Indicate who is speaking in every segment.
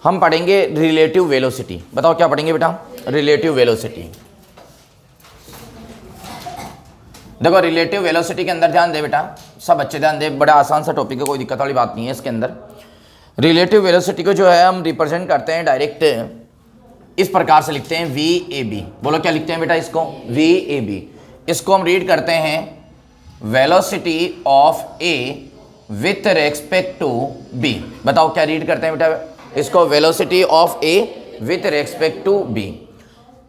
Speaker 1: हम पढ़ेंगे relative velocity. बताओ क्या पढ़ेंगे बेटा? Relative velocity. देखो रिलेटिव वेलोसिटी के अंदर ध्यान दे बेटा, सब अच्छे ध्यान दे, बड़ा आसान सा टॉपिक है, कोई दिक्कत वाली बात नहीं है इसके अंदर। रिलेटिव वेलोसिटी को जो है हम रिप्रेजेंट करते हैं डायरेक्ट इस प्रकार से लिखते हैं वी ए बी। बोलो क्या लिखते हैं बेटा इसको? V A B. इसको हम रीड करते हैं velocity of A with respect to B. बताओ क्या रीड करते हैं बेटा इसको? Velocity of A with respect to B.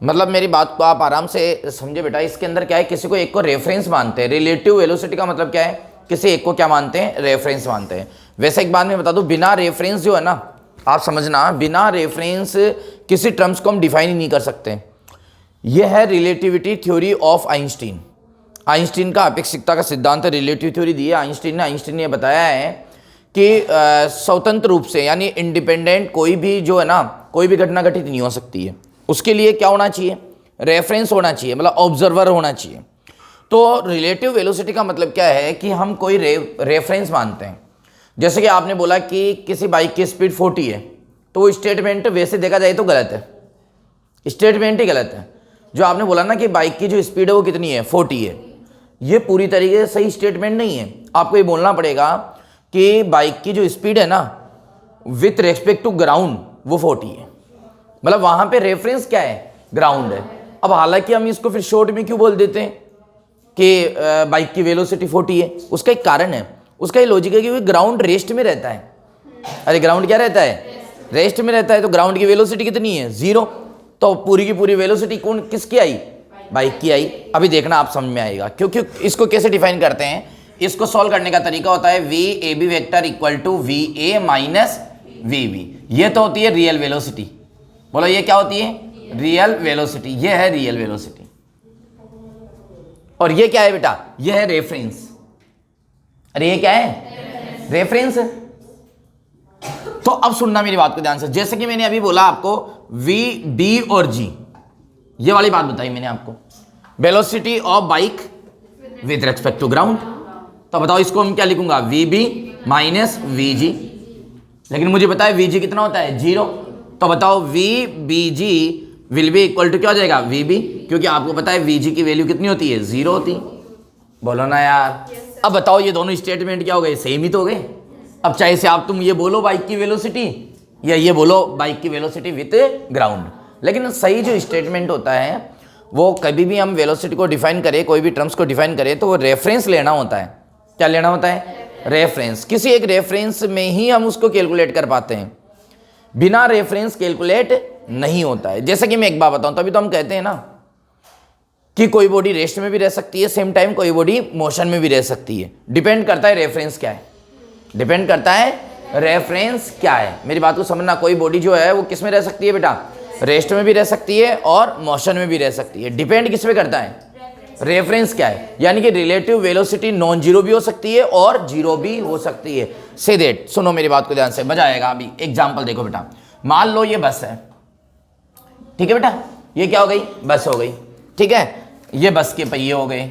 Speaker 1: मतलब मेरी बात को आप आराम से समझे बेटा, इसके अंदर क्या है, किसी को एक को रेफरेंस मानते हैं। रिलेटिव वेलोसिटी का मतलब क्या है? किसी एक को क्या मानते हैं? रेफरेंस मानते हैं। वैसे एक बात मैं बता दूं, बिना रेफरेंस जो है ना, आप समझना, बिना रेफरेंस किसी टर्म्स को हम डिफाइन ही नहीं कर सकते। यह है relativity theory of Einstein. Einstein का अपेक्षिकता का सिद्धांत रिलेटिव थ्योरी दी है आइंस्टीन ने। आइंस्टीन ने बताया है कि स्वतंत्र रूप से यानी इंडिपेंडेंट कोई भी जो है ना, कोई भी घटना घटित नहीं हो सकती है। उसके लिए क्या होना चाहिए? रेफरेंस होना चाहिए, मतलब ऑब्जर्वर होना चाहिए। तो रिलेटिव वेलोसिटी का मतलब क्या है कि हम कोई रेफरेंस मानते हैं। जैसे कि आपने बोला कि किसी बाइक की स्पीड 40 है, तो वो स्टेटमेंट वैसे देखा जाए तो गलत है, स्टेटमेंट ही गलत है। जो आपने बोला ना कि बाइक की जो स्पीड है वो कितनी है? 40 है, ये पूरी तरीके से सही स्टेटमेंट नहीं है। आपको ये बोलना पड़ेगा कि बाइक की जो स्पीड है ना विथ रेस्पेक्ट टू ग्राउंड वो 40 है। मतलब वहां पे रेफरेंस क्या है? ग्राउंड है। अब हालांकि हम इसको फिर शॉर्ट में क्यों बोल देते हैं कि बाइक की वेलोसिटी 40 है? उसका एक कारण है, उसका ये लॉजिक है कि ग्राउंड रेस्ट में रहता है। अरे ग्राउंड क्या रहता है? रेस्ट में रहता है। तो ग्राउंड की वेलोसिटी कितनी है? 0। तो पूरी की पूरी वेलोसिटी कौन किसकी आई? बाइक की आई। अभी देखना आप समझ में आएगा, क्योंकि इसको कैसे डिफाइन करते हैं। इसको सॉल्व करने का तरीका होता है V A B vector equal to V A minus V B. ये तो होती है रियल वेलोसिटी। बोलो ये क्या होती है? Real velocity. ये है रियल वेलोसिटी। और ये क्या है बेटा? ये है रेफरेंस। अरे ये क्या है? रेफरेंस। तो अब सुनना मेरी बात को ध्यान से। जैसे कि मैंने अभी बोला आपको वी बी और जी, ये वाली बात बताई मैंने आपको, velocity of bike with respect to ground. तो बताओ इसको हम क्या लिखूंगा? V B minus V G. लेकिन मुझे पता है वी जी कितना होता है? 0। तो बताओ V B G will be equal to क्या हो जाएगा? वी बी, क्योंकि आपको पता है वी जी की वैल्यू कितनी होती है? 0 होती। बोलो ना यार। अब बताओ ये दोनों स्टेटमेंट क्या हो गए? सेम ही तो हो गए। अब चाहे से आप तुम ये बोलो बाइक की वेलोसिटी या ये बोलो बाइक की वेलोसिटी विथ ग्राउंड, लेकिन सही जो स्टेटमेंट होता है वो कभी भी हम वेलोसिटी को डिफाइन करें, कोई भी टर्म्स को डिफाइन करें, तो वो रेफरेंस लेना होता है। क्या लेना होता है? रेफरेंस। किसी एक रेफरेंस में ही हम उसको कैलकुलेट कर पाते हैं, बिना रेफरेंस कैलकुलेट नहीं होता है। जैसे कि मैं एक बात बताऊं, तभी तो हम कहते हैं ना कि कोई बॉडी रेस्ट में भी रह सकती है, सेम टाइम कोई बॉडी मोशन में भी रह सकती है। डिपेंड करता है रेफरेंस क्या है, डिपेंड करता है रेफरेंस क्या है। मेरी बात को समझना, कोई बॉडी जो है वो किस में रह सकती है बेटा? रेस्ट में भी रह सकती है और मोशन में भी रह सकती है। डिपेंड किस पे करता है? रेफरेंस क्या है। यानी कि रिलेटिव वेलोसिटी नॉन जीरो भी हो सकती है और जीरो भी हो सकती है। से दैट, सुनो मेरी बात को ध्यान से, मजा आएगा। अभी एग्जांपल देखो बेटा, मान लो ये बस है, ठीक है बेटा, ये क्या हो गई? बस हो गई, ठीक है। ये बस के पहिए हो गए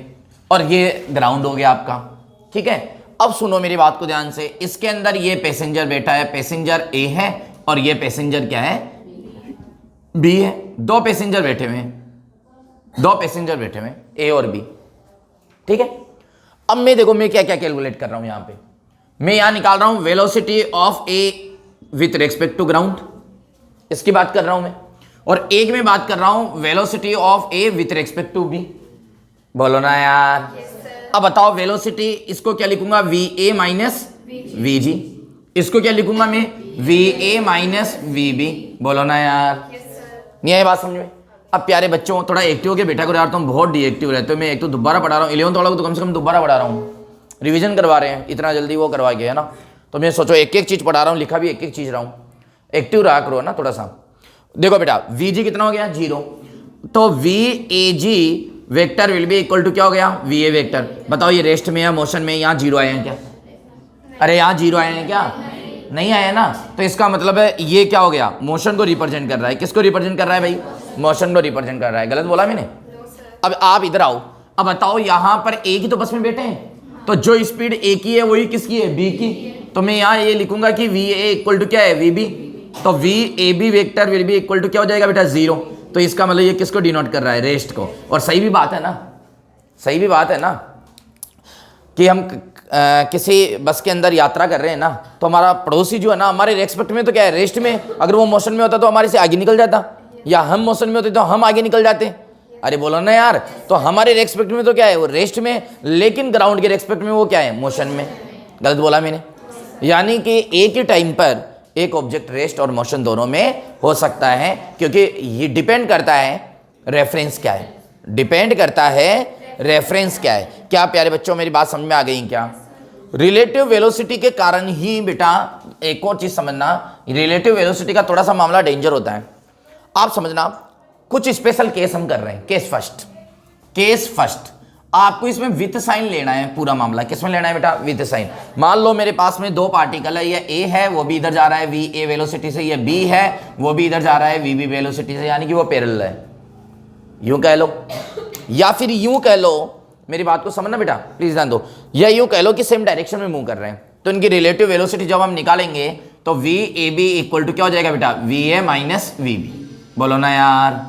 Speaker 1: और ये ग्राउंड हो गया आपका, ठीक है। अब सुनो मेरी बात को ध्यान से, इसके अंदर ये पैसेंजर बैठा है, पैसेंजर ए है, और ये पैसेंजर क्या है? बी है। दो पैसेंजर बैठे हुए हैं, दो पैसेंजर बैठे हुए हैं, ए और बी, ठीक है। अब मैं देखो मैं क्या क्या कैलकुलेट कर रहा हूं। यहां पे मैं यहां निकाल रहा हूं velocity of A with respect to ground, इसकी बात कर रहा हूं मैं। और एक में बात कर रहा हूं velocity of A with respect to B. बोलो ना यार। अब बताओ वेलोसिटी, इसको क्या लिखूंगा? V A minus V G. इसको क्या लिखूंगा मैं? V A minus V B. बोलो ना यार। नहीं आई बात समझ में? अब प्यारे बच्चों, थोड़ा एक्टिव होकर बैठा करो यार, तुम बहुत डीएक्टिव रहते हो। मैं एक तो दोबारा पढ़ा रहा हूँ, 11th वालों को तो कम से कम दोबारा पढ़ा रहा हूँ, रिवीजन करवा रहे हैं, इतना जल्दी वो करवा के, है ना। तो मैं सोचो एक एक चीज़ पढ़ा रहा हूँ, लिखा भी एक एक चीज़ रहा हूँ, एक्टिव रहा करो ना थोड़ा सा। देखो बेटा, वी जी कितना हो गया? 0। तो V A G vector will be equal to क्या हो गया? V A vector. बताओ ये रेस्ट में या मोशन में? यहाँ 0 आए हैं क्या? अरे यहाँ 0 आए हैं क्या? नहीं आया ना। तो इसका मतलब है ये क्या हो गया? मोशन को रिप्रेजेंट कर रहा है। किसको रिप्रेजेंट कर रहा है भाई? मोशन को रिप्रेजेंट कर रहा है। गलत बोला मैंने? अब आप इधर आओ, अब बताओ यहाँ पर एक ही तो बस में बैठे हैं, तो जो स्पीड ए की है वही किसकी है? बी की। तो मैं यहाँ ये लिखूंगा कि वी ए इक्वल टू क्या है? V B. तो V A B vector will be equal to क्या हो जाएगा बेटा 0। तो इसका मतलब ये किसको डिनोट कर रहा है, रेस्ट को। और सही भी बात है ना, सही भी बात है ना कि हम किसी बस के अंदर यात्रा कर रहे हैं ना, तो हमारा पड़ोसी जो है ना हमारे रेस्पेक्ट में तो क्या है, रेस्ट में। अगर वो मोशन में होता तो हमारे से आगे निकल जाता, या हम मोशन में होते तो हम आगे निकल जाते। अरे बोलो ना यार, तो हमारे रेस्पेक्ट में तो क्या है, वो रेस्ट में, लेकिन ग्राउंड के रेस्पेक्ट में वो क्या है, मोशन में। गलत बोला मैंने? यानी कि एक ही टाइम पर एक ऑब्जेक्ट रेस्ट और मोशन दोनों में हो सकता है, क्योंकि ये डिपेंड करता है रेफरेंस क्या है, डिपेंड करता है रेफरेंस क्या है। क्या प्यारे बच्चों मेरी बात समझ में आ गई क्या? रिलेटिव वेलोसिटी के कारण ही बेटा एक और चीज समझना, रिलेटिव वेलोसिटी का थोड़ा सा मामला डेंजर होता है। आप समझना, कुछ स्पेशल केस हम कर रहे हैं। केस फर्स्ट आपको इसमें विथ साइन लेना है पूरा मामला। किसमें लेना है बेटा? With sign. मान लो मेरे पास में दो पार्टिकल है, ये ए है वो भी इधर जा रहा है वी ए वेलोसिटी से, ये बी है वो भी इधर जा रहा है वी बी वेलोसिटी से, यानी कि वो पैरेलल है, यूं कह लो। या फिर यूं कह लो, मेरी बात को समझना बेटा प्लीज ध्यान दो, या यूं कह लो कि सेम डायरेक्शन में मूव कर रहे हैं। तो इनकी रिलेटिव वेलोसिटी जब हम निकालेंगे तो V A B equal to क्या हो जाएगा बेटा? V A minus V B. बोलो ना यार,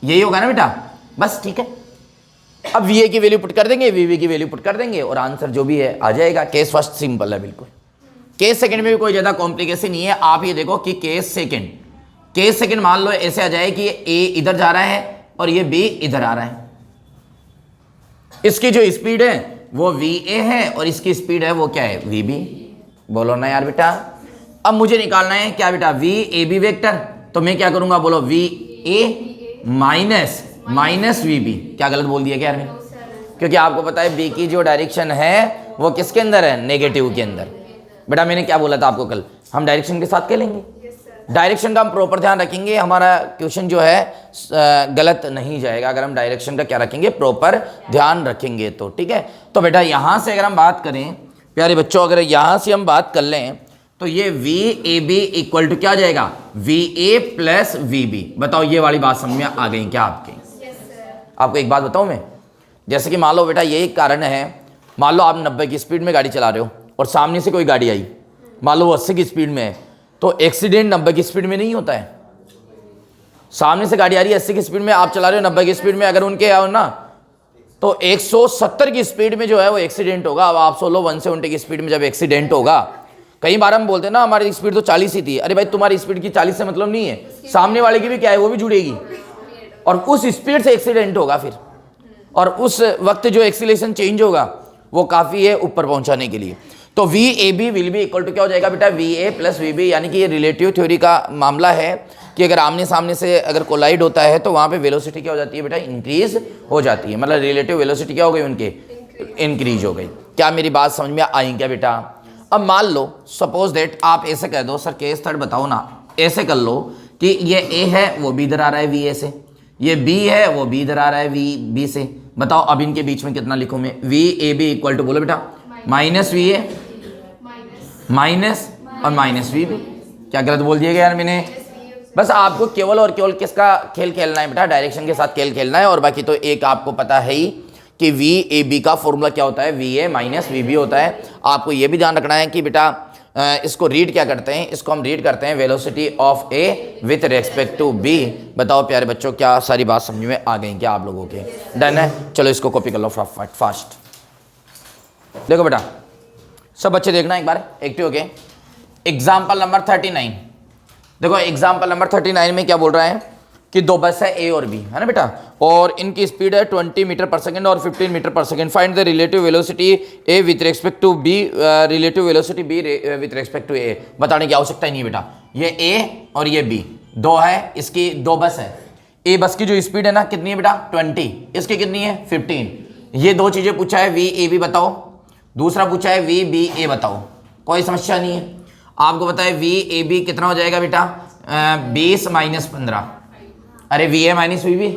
Speaker 1: यही होगा ना बेटा? बस ठीक है। अब वी ए की वैल्यू पुट कर देंगे, वी बी की वैल्यू पुट कर देंगे और आंसर जो भी है आ जाएगा। केस फर्स्ट सिंपल है बिल्कुल। केस सेकंड में भी कोई ज्यादा कॉम्प्लिकेशन नहीं है। आप ये देखो कि केस सेकंड मान लो ऐसे आ जाए कि ए इधर जा रहा है और ये बी इधर आ रहा है। इसकी जो स्पीड है वो वी ए है और इसकी स्पीड है वो क्या है? V B. बोलो ना यार बेटा। अब मुझे निकालना है क्या बेटा? V A B vector. तो मैं क्या करूंगा? बोलो V A minus V B. क्या गलत बोल दिया क्या यार? क्योंकि आपको पता है बी की जो डायरेक्शन है वो किसके अंदर है? नेगेटिव के अंदर। बेटा मैंने क्या बोला था आपको कल? हम डायरेक्शन के साथ खेलेंगे, डायरेक्शन का हम प्रॉपर ध्यान रखेंगे। हमारा क्वेश्चन जो है गलत नहीं जाएगा अगर हम डायरेक्शन का क्या रखेंगे? प्रॉपर ध्यान रखेंगे तो ठीक है। तो बेटा यहाँ से अगर हम बात करें प्यारे बच्चों, अगर यहाँ से हम बात कर लें तो ये V A B equal to क्या हो जाएगा? V A plus V B. बताओ ये वाली बात समझ में आ गई क्या आपके? आपको एक बात बताऊँ मैं, जैसे कि मान लो बेटा यही कारण है, मान लो आप 90 की स्पीड में गाड़ी चला रहे हो और सामने से कोई गाड़ी आई, मान लो वो 80 की स्पीड में है, तो एक्सीडेंट 90 की स्पीड में नहीं होता है। सामने से गाड़ी आ रही है 80 की स्पीड में, आप चला रहे हो 90 की स्पीड में, अगर उनके आओ ना तो 170 की स्पीड में जो है वो एक्सीडेंट होगा। अब आप सोलो 170 की स्पीड में जब एक्सीडेंट होगा, कई बार हम बोलते हैं ना हमारी स्पीड तो 40 ही थी। अरे भाई तुम्हारी स्पीड की 40 से मतलब नहीं है, सामने वाले की भी क्या है, वो भी जुड़ेगी और उस स्पीड से एक्सीडेंट होगा फिर, और उस वक्त जो एक्सीलेशन चेंज होगा वो काफ़ी है ऊपर पहुंचाने के लिए। तो V A B will be equal to क्या हो जाएगा बेटा? V A plus V B. यानी कि ये रिलेटिव थ्योरी का मामला है कि अगर आमने सामने से अगर कोलाइड होता है तो वहाँ पे वेलोसिटी क्या हो जाती है बेटा? इंक्रीज हो जाती है। मतलब रिलेटिव वेलोसिटी क्या हो गई उनके? इंक्रीज हो गई। क्या मेरी बात समझ में आई क्या बेटा? अब मान लो सपोज दैट आप ऐसे कह दो, सर केस थर्ड बताओ ना, ऐसे कर लो कि ये ए है वो भी इधर आ रहा है वी ए से, ये बी है वो भी इधर आ रहा है वी बी से। बताओ अब इनके बीच में कितना लिखूं मैं? V A B equal to बोलो बेटा माइनस वी ए माइनस और माइनस वी बी। क्या गलत बोल दिया गया यार मैंने? बस आपको केवल और केवल किसका खेल खेलना है बेटा? डायरेक्शन के साथ खेल खेलना है। और बाकी तो एक आपको पता है ही कि वी ए बी का फॉर्मूला क्या होता है? V A minus V B होता है। आपको ये भी ध्यान रखना है कि बेटा इसको रीड क्या करते हैं? इसको हम रीड करते हैं velocity of A with respect to B. बताओ प्यारे बच्चों क्या सारी बात समझ में आ गई क्या आप लोगों के? डन है? चलो इसको कॉपी कर लो फास्ट। देखो बेटा सब बच्चे देखना एक बार एक्टिव होके। Example number 39। देखो एग्जाम्पल नंबर 39 में क्या बोल रहा है कि दो बस है ए और बी, है ना बेटा, और इनकी स्पीड है 20 मीटर पर सेकंड और 15 metre per second. Find the relative velocity A with respect to B, relative velocity B with respect to A. बताने की आवश्यकता ही नहीं बेटा, ये ए और ये बी दो है, इसकी दो बस है। ए बस की जो स्पीड है ना कितनी है बेटा? 20। इसकी कितनी है? 15। ये दो चीज़ें पूछा है, वी ए बी बताओ, दूसरा पूछा है वी बी ए बताओ। कोई समस्या नहीं है। आपको पता है वी ए बी कितना हो जाएगा बेटा? 20 माइनस 15। अरे V A minus V B.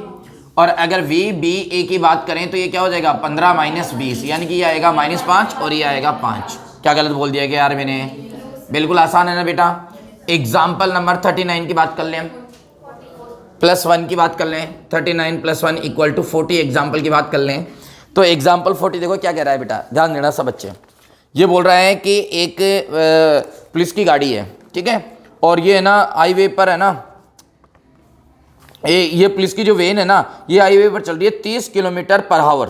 Speaker 1: और अगर वी बी ए की बात करें तो ये क्या हो जाएगा? 15 माइनस 20, यानी कि ये आएगा -5 और ये आएगा 5। क्या गलत बोल दिया गया यार मैंने? बिल्कुल आसान है ना बेटा। एग्जाम्पल नंबर 39 की बात कर लें, +1 की बात कर लें। 39 + 1 इक्वल टू 40 एग्जाम्पल की बात कर लें तो एग्जाम्पल 40 देखो क्या कह रहा है बेटा, ध्यान देना सब बच्चे। ये बोल रहा है कि एक पुलिस की गाड़ी है, ठीक है, और ये है ना हाईवे पर है ना, ये पुलिस की जो वेन है ना, ये हाईवे पर चल रही है 30 kilometre per hour,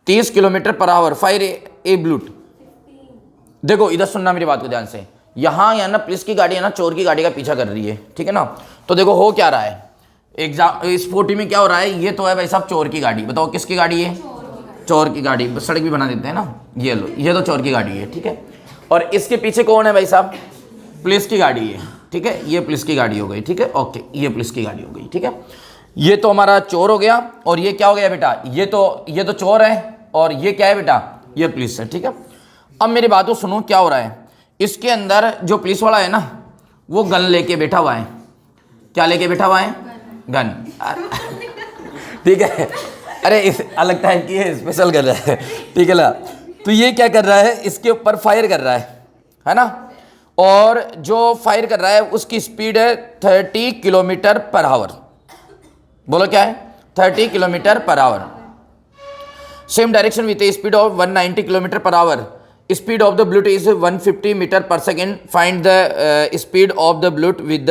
Speaker 1: 30 kilometre per hour. Fire a bullet. देखो इधर सुनना मेरी बात को ध्यान से, यहाँ या ना पुलिस की गाड़ी है ना चोर की गाड़ी का पीछा कर रही है, ठीक है ना। तो देखो हो क्या रहा है एग्जाम इस 40 में क्या हो रहा है, ये तो है भाई साहब चोर की गाड़ी। बताओ किसकी गाड़ी है? चोर की गाड़ी। सड़क भी बना देते हैं ना, ये लो, ये तो चोर की गाड़ी है, ठीक है। और इसके पीछे कौन है भाई साहब? पुलिस की गाड़ी है, ठीक है। ये पुलिस की गाड़ी हो गई, ठीक है, ओके, ये पुलिस की गाड़ी हो गई, ठीक है। ये तो हमारा चोर हो गया, और ये क्या हो गया बेटा? ये तो चोर है, और ये क्या है बेटा? ये पुलिस है, ठीक है। अब मेरी बात को सुनो, क्या हो रहा है इसके अंदर? जो पुलिस वाला है ना, वो गन लेके बैठा हुआ है। क्या लेके बैठा हुआ है? गन, ठीक है। अरे इस अलग टाइप की है, स्पेशल कर रहा है, ठीक है ना। तो ये क्या कर रहा है, इसके ऊपर फायर कर रहा है ना। और जो फायर कर रहा है उसकी स्पीड है 30 किलोमीटर पर आवर। बोलो क्या है? 30 kilometre per hour. Same direction with a speed of 190 kilometre per hour. Speed of the bullet is 150 metre per second. Find the speed of the bullet with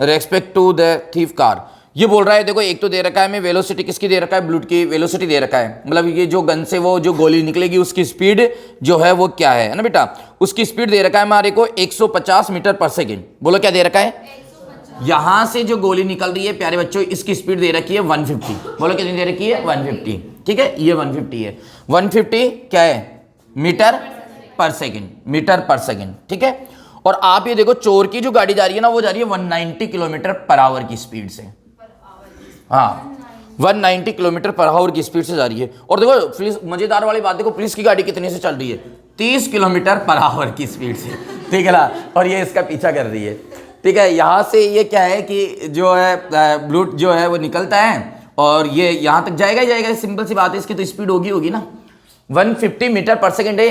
Speaker 1: respect to the thief car. ये बोल रहा है, देखो एक तो दे रखा है हमें वेलोसिटी, किसकी दे रखा है? बुलेट की वेलोसिटी दे रखा है, मतलब ये जो गन से वो जो गोली निकलेगी उसकी स्पीड जो है वो क्या है ना बेटा? उसकी स्पीड दे रखा है हमारे को 150 मीटर पर सेकेंड। बोलो क्या दे रखा है? 150। यहां से जो गोली निकल रही है प्यारे बच्चों, इसकी स्पीड दे रखी है 150। बोलो कितनी दे रखी है? 150, ठीक है। ये 150 है। 150 क्या है? Metre per second, metre per second, ठीक है। और आप ये देखो चोर की जो गाड़ी जा रही है ना, वो जा रही है 190 किलोमीटर पर आवर की स्पीड से। हाँ, 190 किलोमीटर पर आवर की स्पीड से जा रही है। और देखो पुलिस, मजेदार वाली बात देखो, पुलिस की गाड़ी कितने से चल रही है? 30 किलोमीटर पर आवर की स्पीड से, ठीक है ना। और ये इसका पीछा कर रही है, ठीक है। यहाँ से ये क्या है कि जो है ब्लूट जो है वो निकलता है, और ये यहाँ तक जाएगा ही जाएगा। सिंपल सी बात है, इसकी तो स्पीड होगी ना। 150 मीटर पर सेकेंड है,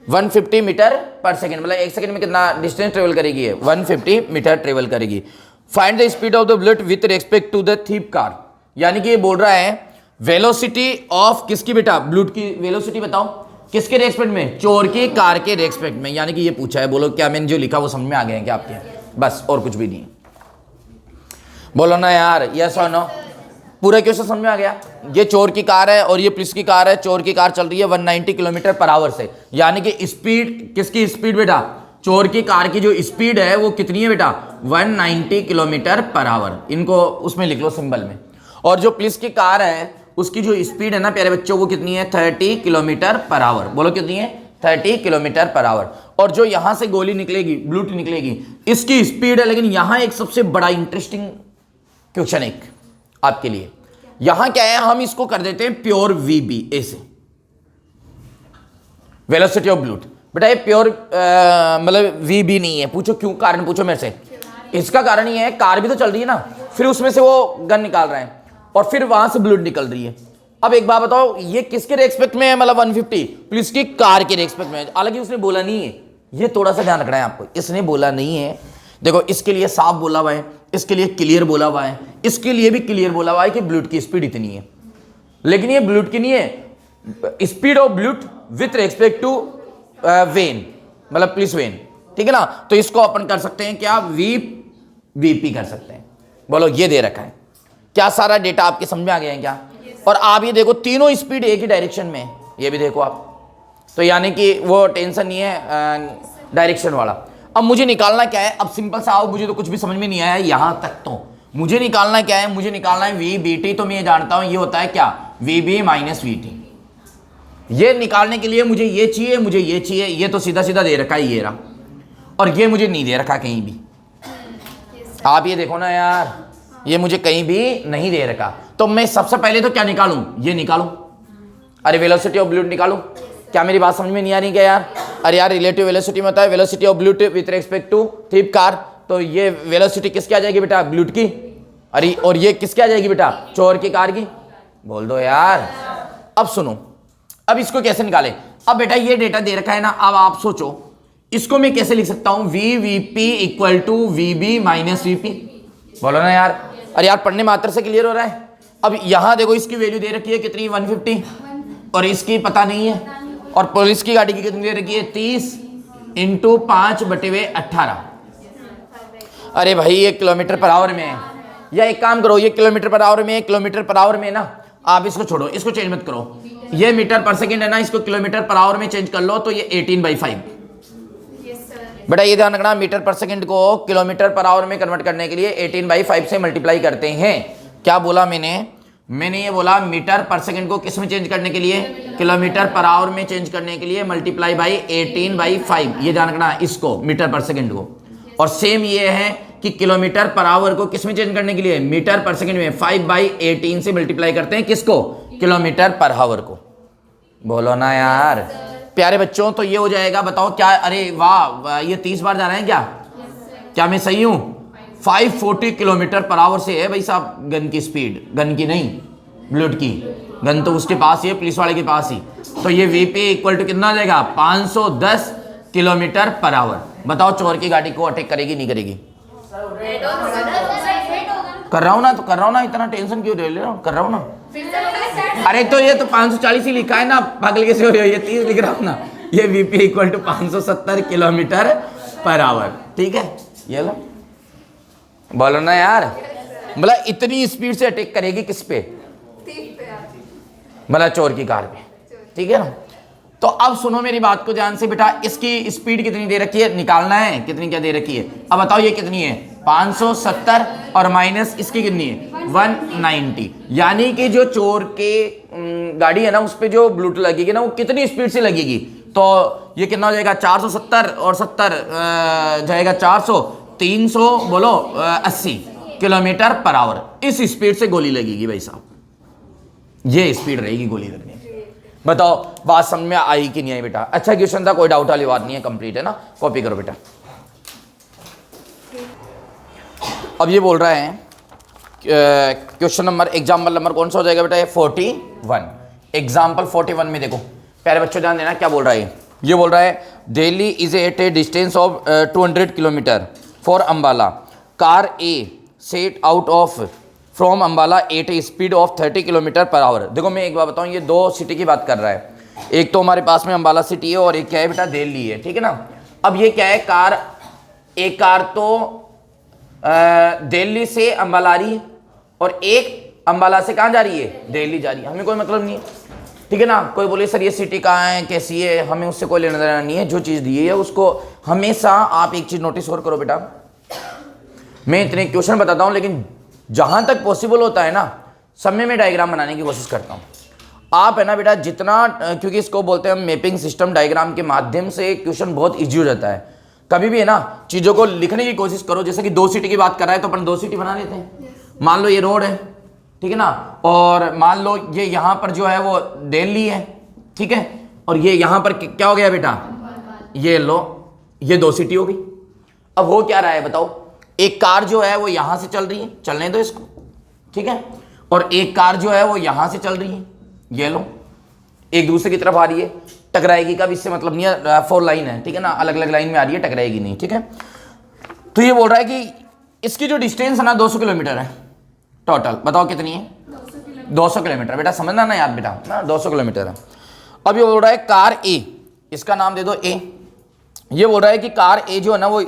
Speaker 1: 150 मीटर पर सेकेंड, मतलब एक सेकेंड में कितना डिस्टेंस ट्रेवल करेगी? 150 मीटर ट्रेवल करेगी। Find the speed of the bullet with respect to the thief car. यानी कि ये बोल रहा है वेलोसिटी ऑफ किसकी बेटा? बुलेट की वेलोसिटी बताओ किसके रेस्पेक्ट में? चोर की कार के रेस्पेक्ट में। यानी कि ये पूछा है। बोलो क्या मैंने जो लिखा वो समझ में आ गया है क्या आपके? बस, और कुछ भी नहीं। बोलो ना यार, यस और नो। पूरा क्वेश्चन समझ में आ गया? ये चोर की कार है और ये पुलिस की कार है। चोर की कार चल रही है 190 किलोमीटर पर आवर से, यानी कि स्पीड किसकी स्पीड बेटा? चोर की कार की जो स्पीड है वो कितनी है बेटा? 190 किलोमीटर पर आवर। इनको उसमें लिख लो सिंबल में। और जो पुलिस की कार है उसकी जो स्पीड है ना प्यारे बच्चों, वो कितनी है? 30 किलोमीटर पर आवर। बोलो कितनी है? 30 किलोमीटर पर आवर। और जो यहां से गोली निकलेगी, बुलेट निकलेगी, इसकी स्पीड है। लेकिन यहां एक सबसे बड़ा इंटरेस्टिंग क्वेश्चन एक आपके लिए। यहां क्या है, हम इसको कर देते हैं प्योर वीबी ऐसे, वेलोसिटी ऑफ बुलेट। बेटा ये प्योर मतलब वीबी नहीं है। पूछो क्यों? कारण पूछो मेरे से। इसका कारण ये है, कार भी तो चल रही है ना, फिर उसमें से वो गन निकाल रहे हैं और फिर वहां से बुलेट निकल रही है। अब एक बात बताओ, ये किसके रेस्पेक्ट में है? मतलब 150 पुलिस की कार के रेस्पेक्ट में है। हालांकि उसने बोला नहीं है, ये थोड़ा सा ध्यान रखना है आपको। इसने बोला नहीं है। देखो इसके लिए साफ बोला हुआ है, इसके लिए क्लियर बोला हुआ है, इसके लिए भी क्लियर बोला हुआ है कि बुलेट की स्पीड इतनी है। लेकिन ये बुलेट की नहीं है, speed of bullet with respect to van, मतलब पुलिस वेन, ठीक है ना। तो इसको अपन कर सकते हैं क्या? वीपी कर सकते हैं। बोलो ये दे रखा है। क्या सारा डेटा आपके समझ में आ गया है क्या? और आप ये देखो तीनों स्पीड एक ही डायरेक्शन में, ये भी देखो आप। तो यानी कि वो टेंशन नहीं है डायरेक्शन वाला। अब मुझे निकालना क्या है? अब सिंपल सा आओ, मुझे तो कुछ भी समझ में नहीं आया यहां तक। तो मुझे निकालना क्या है? मुझे निकालना है वी बी टी। तो मैं ये जानता हूं ये होता है क्या? V B minus V T. ये निकालने के लिए मुझे ये चाहिए, मुझे ये चाहिए। ये तो सीधा सीधा दे रखा है ये रहा, और ये मुझे नहीं दे रखा कहीं भी। आप ये देखो ना यार, ये मुझे कहीं भी नहीं दे रखा। तो मैं सबसे पहले तो क्या निकालूं? ये निकालूं। अरे वेलोसिटी ऑफ बुलेट निकालूं। क्या मेरी बात समझ में नहीं आ रही क्या यार? अरे यार रिलेटिव वेलोसिटी में होता है velocity of bullet with respect to thief car. तो ये वेलोसिटी किसकी आ जाएगी बेटा? बुलेट की। अरे और ये किसकी आ जाएगी बेटा? चोर की कार की। बोल दो यार। अब सुनो, अब इसको कैसे निकाले? अब बेटा ये डेटा दे रखा है ना, अब आप सोचो इसको मैं कैसे लिख सकता हूं? V V P equal to V B minus V P. बोलो ना यार। अरे यार पढ़ने मात्र से क्लियर हो रहा है। अब यहां देखो इसकी वैल्यू दे रखी है कितनी? 150, और इसकी पता नहीं है। और पुलिस की गाड़ी की कितनी दे रखी है? 30 × 5/18। अरे भाई ये किलोमीटर पर आवर में है, या एक काम करो, ये किलोमीटर पर आवर में, किलोमीटर पर आवर में ना, आप इसको छोड़ो, इसको चेंज मत करो, ये मीटर पर सेकंड है ना, इसको किलोमीटर पर आवर में चेंज कर लो तो ये 18/5। बेटा ये ध्यान रखना, मीटर पर सेकंड को किलोमीटर पर आवर में कन्वर्ट करने के लिए 18/5 से मल्टीप्लाई करते हैं। क्या बोला मैंने ये बोला मीटर पर सेकंड को किस में चेंज करने के लिए, किलोमीटर पर आवर में चेंज करने के लिए मल्टीप्लाई बाई 18/5, ये ध्यान रखना इसको, मीटर पर सेकंड को। और सेम ये है कि किलोमीटर पर आवर को किस में चेंज करने के लिए, मीटर पर सेकंड में 5/18 से मल्टीप्लाई करते हैं, किसको, किलोमीटर पर आवर को। बोलो ना यार प्यारे बच्चों, तो ये हो जाएगा, बताओ क्या, अरे वाह ये 30 बार जा रहे हैं क्या, क्या मैं सही हूं? 540 किलोमीटर पर आवर से है भाई साहब गन की स्पीड, गन की नहीं बुलेट की, गन तो उसके पास ही है, पुलिस वाले के पास ही। तो ये वीपी इक्वल टू कितना आ जाएगा, 510 किलोमीटर पर आवर। बताओ चोर की गाड़ी को अटैक करेगी नहीं करेगी? कर रहा हूं ना, तो कर रहा हूं ना, इतना टेंशन क्यों ले रहा हूं, कर रहा हूं ना। अरे तो ये तो 540 ही लिखा है ना, पागल कैसे हो रही हो, ये 30 लिख रहा हूं ना। ये VP equal to 570 kilometre per hour, ठीक है। ये लो, बोलो ना यार, मतलब इतनी स्पीड से अटैक करेगी किस पे, मतलब चोर की कार पे, ठीक है ना। तो अब सुनो मेरी बात को ध्यान से बेटा, इसकी स्पीड कितनी दे रखी है, निकालना है कितनी क्या दे रखी है। अब बताओ ये कितनी है, 570 और माइनस इसकी कितनी है 190, यानी कि जो चोर के गाड़ी है ना उस पर जो ब्लूटूथ लगेगी ना वो कितनी स्पीड से लगेगी, तो ये कितना हो जाएगा 470 और 70 जाएगा 400, 300 बोलो 80 किलोमीटर पर आवर, इस स्पीड से गोली लगेगी भाई साहब, ये स्पीड रहेगी गोली लगने की। बताओ बात समझ में आई कि नहीं आई बेटा? अच्छा क्वेश्चन था, कोई डाउट वाली बात नहीं है, कंप्लीट है ना, कॉपी करो बेटा। अब ये बोल रहे हैं क्वेश्चन नंबर, एग्जाम्पल नंबर कौन सा हो जाएगा बेटा, ये 41। एग्जाम्पल 41 में देखो प्यारे बच्चों ध्यान देना क्या बोल रहा है, ये बोल रहा है Delhi is at a distance of 200 kilometre for Ambala, car A set out of from Ambala at a speed of 30 kilometre per hour. देखो मैं एक बार बताऊं, ये दो सिटी की बात कर रहा है, एक तो हमारे पास में अम्बाला सिटी है और एक क्या है बेटा दिल्ली है, ठीक है ना। अब ये क्या है, कार, एक कार तो दिल्ली से अम्बाला आ रही है और एक अम्बाला से कहाँ जा रही है, दिल्ली जा रही है, हमें कोई मतलब नहीं है, ठीक है ना। कोई बोले सर ये सिटी कहाँ है कैसी है, हमें उससे कोई लेना देना नहीं है, जो चीज़ दी है उसको हमेशा आप एक चीज़ नोटिस और करो बेटा, मैं इतने क्वेश्चन बताता हूँ लेकिन जहाँ तक पॉसिबल होता है ना सब में मैं डायग्राम बनाने की कोशिश करता हूँ। आप है ना बेटा जितना, क्योंकि इसको बोलते हैं हम मैपिंग सिस्टम, डायग्राम के माध्यम से क्वेश्चन बहुत ईजी हो जाता है। कभी भी है ना चीज़ों को लिखने की कोशिश करो, जैसे कि 2 सिटी की बात कर रहा है तो अपन 2 सिटी बना लेते हैं। मान लो ये रोड है, ठीक है ना, और मान लो ये यहाँ पर जो है वो दिल्ली है, ठीक है, और ये यहाँ पर क्या हो गया बेटा, ये लो, ये 2 सिटी हो गई। अब हो क्या रहा है बताओ, एक कार जो है वो यहाँ से चल रही है, चलने दो इसको, ठीक है, और एक कार जो है वो यहाँ से चल रही है, ये लो, एक दूसरे की तरफ आ रही है, टकराएगी कब, इससे मतलब नहीं है, 4 लाइन है, ठीक है ना, अलग अलग लाइन में आ रही है, टकराएगी नहीं, ठीक है। तो ये बोल रहा है कि इसकी जो डिस्टेंस है ना 200 किलोमीटर है टोटल, बताओ कितनी है, 200 किलोमीटर। बेटा समझना ना यार बेटा ना, 200 किलोमीटर है। अब ये बोल रहा है कार ए, इसका नाम दे दो ए, ये बोल रहा है कि कार ए जो है ना वो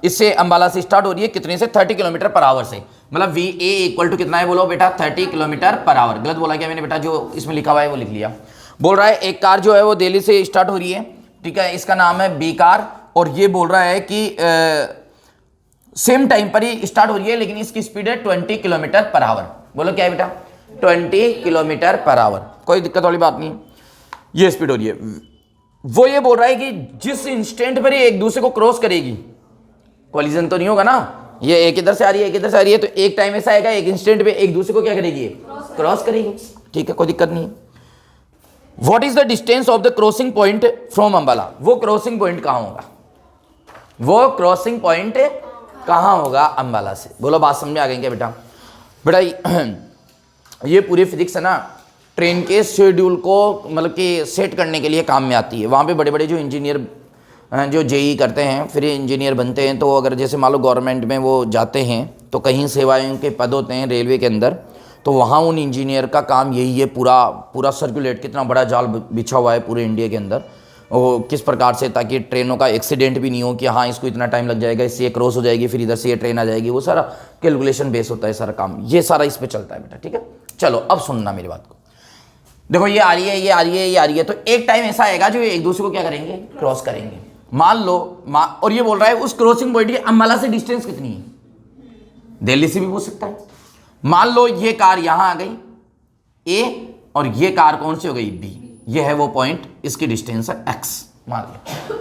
Speaker 1: इससे अम्बाला से स्टार्ट हो रही है, कितने से, 30 किलोमीटर पर आवर से, मतलब वी ए इक्वल टू कितना है बोलो बेटा, 30 किलोमीटर पर आवर। गलत बोला क्या मैंने बेटा, जो इसमें लिखा हुआ है वो लिख लिया। बोल रहा है एक कार जो है वो दिल्ली से स्टार्ट हो रही है, ठीक है, इसका नाम है बी कार, और ये बोल रहा है कि सेम टाइम पर ही स्टार्ट हो रही है लेकिन इसकी स्पीड है 20 किलोमीटर पर आवर। बोलो क्या है बेटा, 20 किलोमीटर पर आवर, कोई दिक्कत वाली बात नहीं, ये स्पीड हो रही है। वो ये बोल रहा है कि जिस इंस्टेंट पर ये एक दूसरे को क्रॉस करेगी, कोलिजन तो नहीं होगा ना, ये एक इधर से आ रही है एक इधर से आ रही है, तो एक टाइम ऐसा आएगा एक इंस्टेंट पे एक दूसरे को क्या करेगी, क्रॉस करेगी, ठीक है, कोई दिक्कत नहीं है। What is the distance of the crossing point from Ambala, वो क्रॉसिंग पॉइंट कहाँ होगा, वो क्रॉसिंग पॉइंट कहाँ होगा अम्बाला से। बोलो बात समझ में आ गई क्या बेटा? बेटा ये पूरी फिजिक्स है ना ट्रेन के शेड्यूल को मतलब कि सेट करने के लिए काम में आती है। वहाँ पे बड़े बड़े जो इंजीनियर जो जेई करते हैं फिर इंजीनियर बनते हैं, तो अगर जैसे मान लो गवर्नमेंट में वो जाते हैं तो कहीं सेवाएं के पद होते हैं रेलवे के अंदर, तो वहाँ उन इंजीनियर का काम यही है, पूरा सर्कुलेट, कितना बड़ा जाल बिछा हुआ है पूरे इंडिया के अंदर, वो किस प्रकार से, ताकि ट्रेनों का एक्सीडेंट भी नहीं हो कि हाँ इसको इतना टाइम लग जाएगा, इससे ये क्रॉस हो जाएगी, फिर इधर से ये ट्रेन आ जाएगी, वो सारा कैलकुलेशन बेस होता है सारा काम, ये सारा इस पर चलता है बेटा, ठीक है। चलो अब सुनना मेरी बात को, देखो ये आ रही है, ये आ रही है, ये आ रही है, तो एक टाइम ऐसा आएगा जो एक दूसरे को क्या करेंगे, क्रॉस करेंगे। मान लो और ये बोल रहा है उस क्रॉसिंग पॉइंट की अम्बाला से डिस्टेंस कितनी है, दिल्ली से भी पूछ सकता है। मान लो ये कार यहां आ गई ए, और ये कार कौन सी हो गई बी, ये है वो पॉइंट, इसकी डिस्टेंस है x, मान लो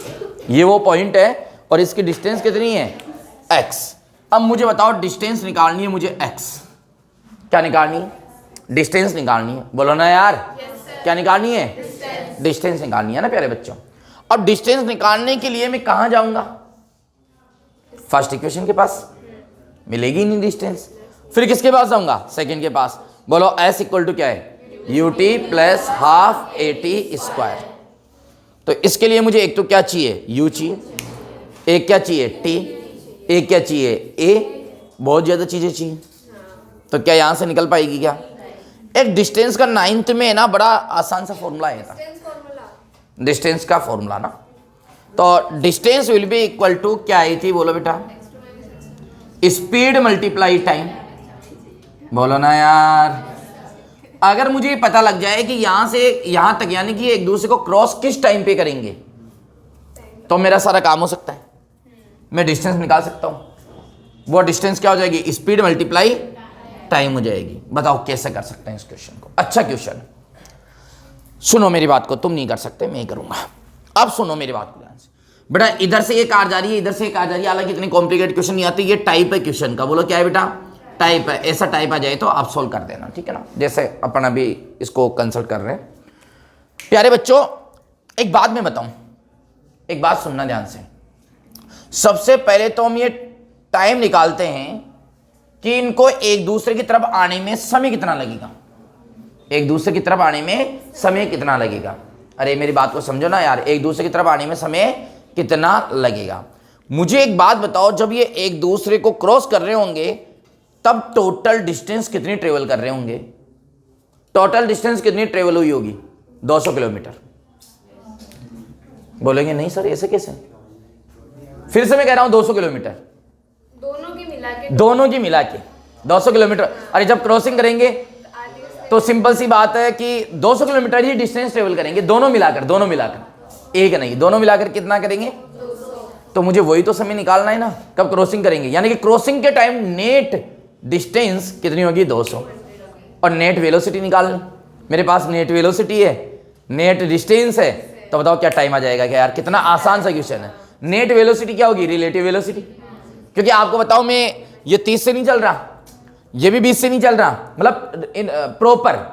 Speaker 1: ये वो पॉइंट है और इसकी डिस्टेंस कितनी है x। अब मुझे बताओ डिस्टेंस निकालनी है मुझे x, क्या निकालनी है, डिस्टेंस निकालनी है, बोलो ना यार। क्या निकालनी है, डिस्टेंस निकालनी है ना प्यारे बच्चों। अब डिस्टेंस निकालने के लिए मैं कहां जाऊंगा, फर्स्ट इक्वेशन के पास, मिलेगी नहीं डिस्टेंस, फिर किसके पास जाऊंगा, सेकंड के पास। बोलो s इक्वल टू क्या है, ut plus half at square. तो इसके लिए मुझे एक तो क्या चाहिए, u चाहिए, एक क्या चाहिए t, एक क्या चाहिए a, बहुत ज्यादा चीजें चाहिए। तो क्या यहां से निकल पाएगी क्या, एक डिस्टेंस का 9th में ना बड़ा आसान सा फॉर्मूला है था, डिस्टेंस का फॉर्मूला ना। तो distance will be equal to क्या आई थी, बोलो बेटा, स्पीड मल्टीप्लाई टाइम, बोलो ना यार। अगर मुझे पता लग जाए कि यहां से यहां तक यानी कि एक दूसरे को क्रॉस किस टाइम पे करेंगे, तो मेरा सारा काम हो सकता है, मैं डिस्टेंस निकाल सकता हूं। वो डिस्टेंस क्या हो जाएगी, स्पीड मल्टीप्लाई टाइम हो जाएगी। बताओ कैसे कर सकते हैं इस क्वेश्चन को, अच्छा क्वेश्चन। सुनो मेरी बात को, तुम नहीं कर सकते, मैं ही करूंगा। अब सुनो मेरी बात को ध्यान से बेटा, इधर से ये कार जा रही है, इधर से एक कार जा रही है, हालांकि इतनी कॉम्प्लिकेटेड क्वेश्चन नहीं आती, ये टाइप है क्वेश्चन का। बोलो क्या है बेटा, टाइप है। ऐसा टाइप आ जाए तो आप सोल्व कर देना, ठीक है ना, जैसे अपन अभी इसको कंसल्ट कर रहे हैं। प्यारे बच्चों एक बात मैं बताऊं, एक बात सुनना ध्यान से। सबसे पहले तो हम ये टाइम निकालते हैं कि इनको एक दूसरे की तरफ आने में समय कितना लगेगा, एक दूसरे की तरफ आने में समय कितना लगेगा। अरे मेरी बात को समझो ना यार, एक दूसरे की तरफ आने में समय कितना लगेगा। मुझे एक बात बताओ, जब ये एक दूसरे को क्रॉस कर रहे होंगे तब टोटल डिस्टेंस कितनी ट्रेवल कर रहे होंगे, टोटल डिस्टेंस कितनी ट्रेवल हुई होगी, 200 किलोमीटर। बोलेंगे नहीं सर ऐसे कैसे, फिर से मैं कह रहा हूं 200 किलोमीटर, दोनों की मिला के 200 किलोमीटर। अरे जब क्रॉसिंग करेंगे तो सिंपल सी बात है कि 200 किलोमीटर ही डिस्टेंस ट्रेवल करेंगे, दोनों मिलाकर, एक नहीं, दोनों मिलाकर कितना करेंगे। तो मुझे वही तो समय निकालना है ना, कब क्रॉसिंग करेंगे, यानी कि क्रॉसिंग के टाइम नेट डिस्टेंस कितनी होगी 200, और नेट वेलोसिटी निकालनी। मेरे पास नेट वेलोसिटी है, नेट डिस्टेंस है, तो बताओ क्या टाइम आ जाएगा क्या यार, कितना आसान सा क्वेश्चन है। नेट वेलोसिटी क्या होगी, रिलेटिव वेलोसिटी, क्योंकि आपको बताओ मैं ये 30 से नहीं चल रहा, ये भी 20 से नहीं चल रहा, मतलब प्रॉपर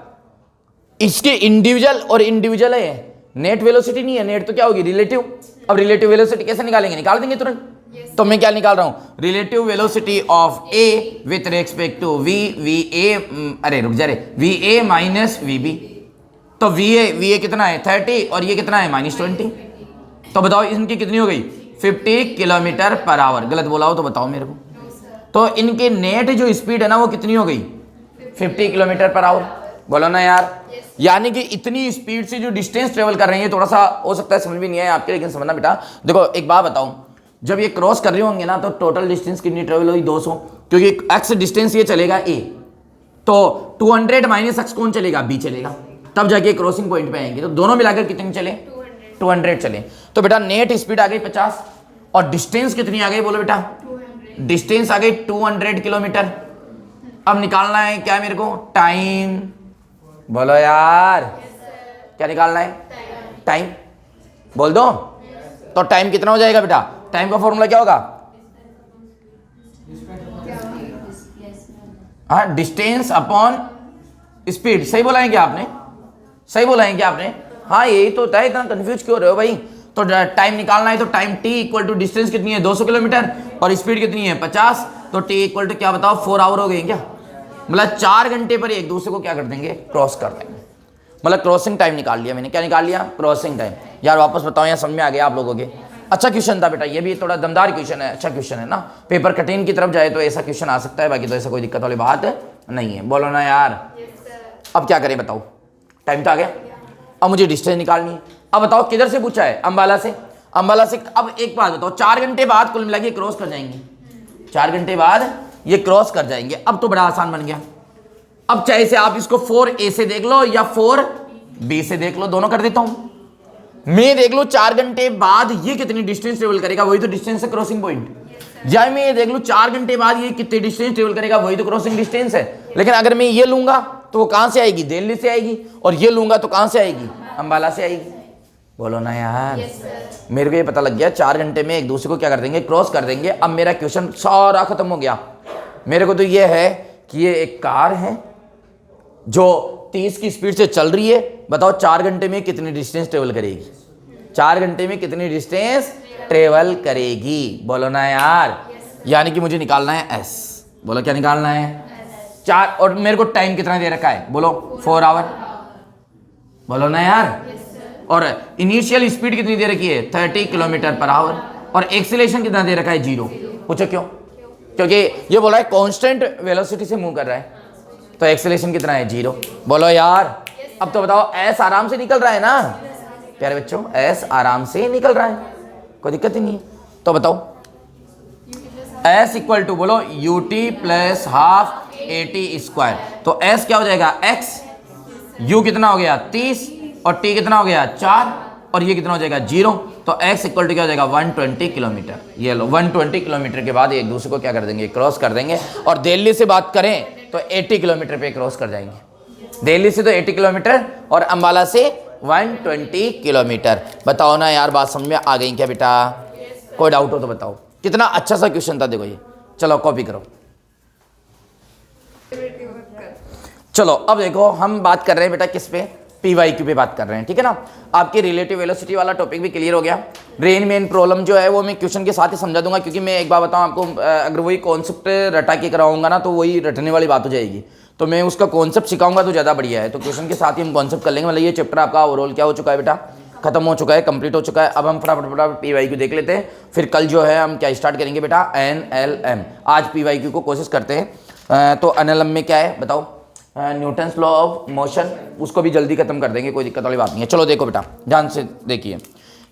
Speaker 1: इसके इंडिविजुअल और इंडिविजुअल है, नेट वेलोसिटी नहीं है, नेट तो क्या होगी रिलेटिव। अब रिलेटिव वेलोसिटी कैसे निकालेंगे, निकाल देंगे तुरंत। तो मैं क्या निकाल रहा हूं, relative velocity of A with respect to V A, अरे रुक जा रे, V A minus V B. तो वी ए कितना है 30 और ये कितना है -20। तो बताओ इनकी कितनी हो गई 50 किलोमीटर पर आवर। गलत बोला हो तो बताओ मेरे को। तो इनके नेट जो स्पीड है ना वो कितनी हो गई 50 किलोमीटर पर आवर। बोलो ना यार, यानी कि इतनी स्पीड से जो डिस्टेंस ट्रेवल कर रही है, थोड़ा सा हो सकता है समझ भी नहीं आए आपके, लेकिन समझना बेटा। देखो एक बात बताऊं, जब ये क्रॉस कर रहे होंगे ना तो टोटल डिस्टेंस कितनी ट्रेवल हुई 200, क्योंकि एक्स डिस्टेंस ये चलेगा ए, तो 200 माइनस एक्स कौन चलेगा, बी चलेगा, तब जाके क्रॉसिंग पॉइंट पे आएंगे। तो दोनों मिलाकर कितने चले 200 चले। तो बेटा नेट स्पीड आ गई 50 और डिस्टेंस कितनी आ गई, बोलो बेटा डिस्टेंस आ गई 200 किलोमीटर। अब निकालना है क्या मेरे को, टाइम। बोलो यार क्या निकालना है, टाइम बोल दो। तो टाइम कितना हो जाएगा बेटा, टाइम का फॉर्मूला क्या होगा, हाँ डिस्टेंस अपॉन स्पीड। सही बोला है क्या आपने, सही बोला है क्या आपने, हाँ यही तो होता है, इतना कंफ्यूज क्यों रहे हो भाई। तो टाइम निकालना है तो time t equal to distance कितनी है 200 किलोमीटर और स्पीड कितनी है 50, तो t इक्वल टू क्या बताओ 4 आवर हो गए क्या, मतलब 4 घंटे पर एक दूसरे को क्या कर देंगे, क्रॉस कर देंगे। मतलब क्रॉसिंग टाइम निकाल लिया मैंने, क्या निकाल लिया, क्रॉसिंग टाइम। यार वापस बताओ यहाँ समझ में आ गया आप लोगों के। अच्छा क्वेश्चन था बेटा, ये भी थोड़ा दमदार क्वेश्चन है, अच्छा क्वेश्चन है ना। पेपर कटिंग की तरफ जाए तो ऐसा क्वेश्चन आ सकता है, बाकी तो ऐसा कोई दिक्कत वाली बात नहीं है। बोलो ना यार। अब क्या करें बताओ, टाइम तो आ गया, अब मुझे डिस्टेंस निकालनी है। अब बताओ किधर से पूछा है, अंबाला से। अंबाला से। अब एक बात बताओ, 4 घंटे बाद कुल मिला के क्रॉस कर जाएंगे, 4 घंटे बाद ये क्रॉस कर जाएंगे। अब तो बड़ा आसान बन गया। अब चाहे से आप इसको 4A से देख लो या 4B से देख लो, दोनों कर देता हूं। मैं देख लो 4 घंटे बाद ये कितनी डिस्टेंस ट्रेवल करेगा, वही तो डिस्टेंस है क्रॉसिंग पॉइंट। या मैं ये देख लूं 4 घंटे बाद ये कितनी डिस्टेंस ट्रेवल करेगा, वही तो क्रॉसिंग डिस्टेंस है। लेकिन अगर मैं ये लूंगा तो वो कहां से आएगी, दिल्ली से आएगी, और ये लूंगा तो कहां से आएगी, अंबाला से आएगी। बोलो ना यार। मेरे को ये पता लग गया 4 घंटे में एक दूसरे को क्या कर देंगे, क्रॉस कर देंगे। अब मेरा क्वेश्चन सारा खत्म हो गया। मेरे को तो ये है कि ये एक कार है जो 30 की स्पीड से चल रही है। बताओ 4 घंटे में कितनी डिस्टेंस ट्रेवल करेगी, 4 घंटे में कितनी डिस्टेंस ट्रेवल करेगी। बोलो ना यार। यानी कि मुझे निकालना है एस। बोलो क्या निकालना है, 4। और मेरे को टाइम कितना दे रखा है, बोलो 4 आवर। बोलो ना यार। और इनिशियल स्पीड कितनी दे रखी है, 30 किलोमीटर पर आवर। और एक्सीलरेशन कितना दे रखा है, 0। पूछो क्यों, क्योंकि ये बोला है कांस्टेंट वेलोसिटी से मूव कर रहा है, तो एक्सीलरेशन कितना है, 0। बोलो यार। अब तो बताओ एस आराम से निकल रहा है ना प्यारे बच्चों, एस आराम से निकल रहा है, कोई दिक्कत ही नहीं है। तो बताओ एस इक्वल टू, बोलो UT plus half AT square. तो एस क्या हो जाएगा, एक्स। यू कितना हो गया 30, और टी कितना हो गया 4, और ये कितना हो जाएगा 0। तो x इक्वल टू क्या हो जाएगा 120 किलोमीटर। ये लो 120 किलोमीटर के बाद एक दूसरे को क्या कर देंगे, क्रॉस कर देंगे। और दिल्ली से बात करें तो 80 किलोमीटर पे क्रॉस कर जाएंगे। दिल्ली से तो 80 किलोमीटर और अंबाला से 120 किलोमीटर। बताओ ना यार, बात समझ में आ गई क्या बेटा? कोई डाउट हो तो बताओ। कितना अच्छा सा क्वेश्चन था, देखो ये। चलो कॉपी करो। चलो अब देखो हम बात कर रहे हैं बेटा किस पे, PYQ पे बात कर रहे हैं, ठीक है ना। आपकी रिलेटिव वेलोसिटी वाला टॉपिक भी क्लियर हो गया। रेन मेन प्रॉब्लम जो है वो मैं क्वेश्चन के साथ ही समझा दूंगा, क्योंकि मैं एक बार बताऊं आपको, अगर वही कॉन्सेप्ट रटा के कराऊंगा ना तो वही रटने वाली बात हो जाएगी। तो मैं उसका कॉन्सेप्ट सिखाऊंगा तो ज़्यादा बढ़िया है। तो क्वेश्चन के साथ ही हम कॉन्सेप्ट कर लेंगे। मतलब ये चैप्टर आपका ओवरऑल क्या हो चुका है बेटा, खत्म हो चुका है, कंप्लीट हो चुका है। अब हम फटाफट PYQ देख लेते हैं, फिर कल जो है हम क्या स्टार्ट करेंगे बेटा, NLM। आज PYQ को कोशिश करते हैं। तो NLM में क्या है बताओ, न्यूटन्स लॉ ऑफ मोशन, उसको भी जल्दी खत्म कर देंगे, कोई दिक्कत वाली बात नहीं है। चलो देखो बेटा, ध्यान से देखिए।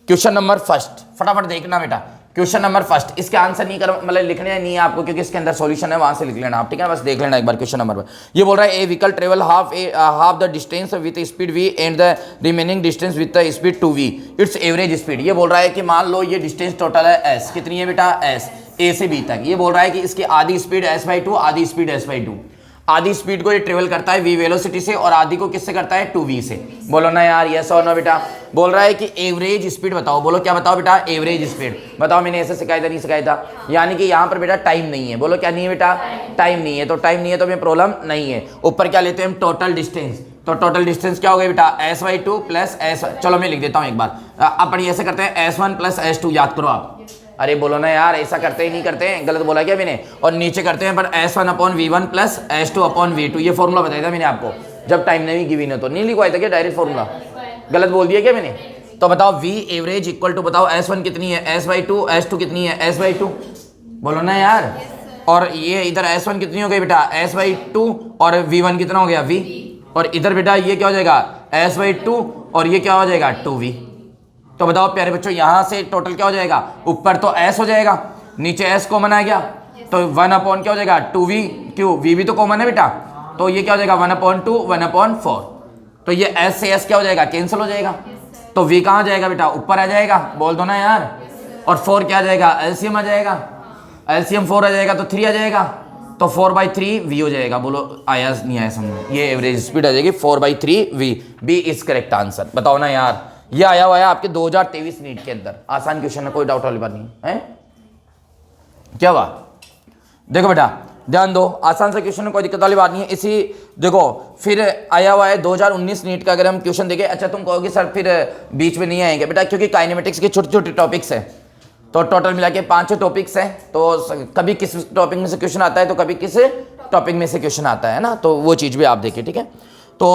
Speaker 1: क्वेश्चन नंबर फर्स्ट, फटाफट देखना बेटा। क्वेश्चन नंबर फर्स्ट, इसके आंसर नहीं कर मतलब लिखने नहीं है आपको, क्योंकि इसके अंदर सॉल्यूशन है, वहां से लिख लेना आप, ठीक है। बस देख लेना एक बार क्वेश्चन नंबर पर। ये बोल रहा है a vehicle travel half the distance with speed v and the remaining distance with the speed 2v, its average speed. ये बोल रहा है कि मान लो ये डिस्टेंस टोटल है s, कितनी है बेटा s, a से b तक। ये बोल रहा है कि इसकी आधी स्पीड s/2, आधी स्पीड s/2। आधी स्पीड को ये ट्रेवल करता है v वेलोसिटी से, और आधी को किससे करता है, 2v से। बोलो ना यार यस और नो बेटा। बोल रहा है कि एवरेज स्पीड बताओ। बोलो क्या बताओ बेटा, एवरेज स्पीड बताओ। मैंने ऐसे सिखाया था नहीं सिखाया था, यानी कि यहाँ पर बेटा टाइम नहीं है। बोलो क्या नहीं है बेटा, टाइम नहीं है। तो टाइम नहीं है तो हमें प्रॉब्लम नहीं है। ऊपर क्या लेते हैं हम, टोटल डिस्टेंस। तो टोटल डिस्टेंस क्या हो गया बेटा, s/2 प्लस s। चलो मैं लिख देता हूँ एक बार, अपन ऐसे करते हैं s1 प्लस s2, याद करो आप। अरे बोलो ना यार, ऐसा करते ही नहीं करते हैं, गलत बोला क्या मैंने। और नीचे करते हैं पर s1/v1 प्लस s2/v2। ये फॉर्मूला बताया था मैंने आपको जब टाइम नहीं गिवन है, तो नहीं लिखवाया था क्या डायरेक्ट फॉर्मूला, गलत बोल दिया क्या मैंने। तो बताओ v एवरेज इक्वल टू, बताओ s1 कितनी है s/2, s2 कितनी है s/2। बोलो ना यार। और ये इधर s1 कितनी हो गई बेटा s/2, और v1 कितना हो गया v। और इधर बेटा ये क्या हो जाएगा s/2, और ये क्या हो जाएगा 2v। तो बताओ प्यारे बच्चों, यहां से टोटल क्या हो जाएगा, ऊपर तो s हो जाएगा, नीचे s कॉमन आ गया, तो 1/, क्या हो जाएगा 2v, क्यों v भी तो कॉमन है बेटा। तो ये क्या हो जाएगा 1/2, 1/4। तो ये s से s क्या हो जाएगा, कैंसिल हो जाएगा। तो v कहाँ जाएगा बेटा, ऊपर आ जाएगा, बोल दो ना यार। और 4 क्या आ जाएगा, एलसीएम आ जाएगा, एलसीएम 4 आ जाएगा तो 3 आ जाएगा, तो 4/3 v हो जाएगा। बोलो आया नहीं आया समझ, ये एवरेज स्पीड आ जाएगी 4/3 v। B is correct answer. बताओ ना यार, ये आया हुआ है आपके 2023 नीट के अंदर, आसान क्वेश्चन है, कोई डाउट वाली बात नहीं है। क्या हुआ, देखो बेटा ध्यान दो, आसान सा क्वेश्चन है, कोई दिक्कत वाली बात नहीं है। इसी देखो फिर आया हुआ है 2019 नीट का, अगर हम क्वेश्चन देखें। अच्छा तुम कहोगे सर फिर बीच में नहीं आएंगे बेटा, क्योंकि काइनेमेटिक्स के छोटे छोटे टॉपिक्स हैं, तो टोटल मिला के 5 टॉपिक्स हैं। तो कभी किस टॉपिक में से क्वेश्चन आता है, तो कभी किस टॉपिक में से क्वेश्चन आता है ना, तो वो चीज़ भी आप देखिए, ठीक है। तो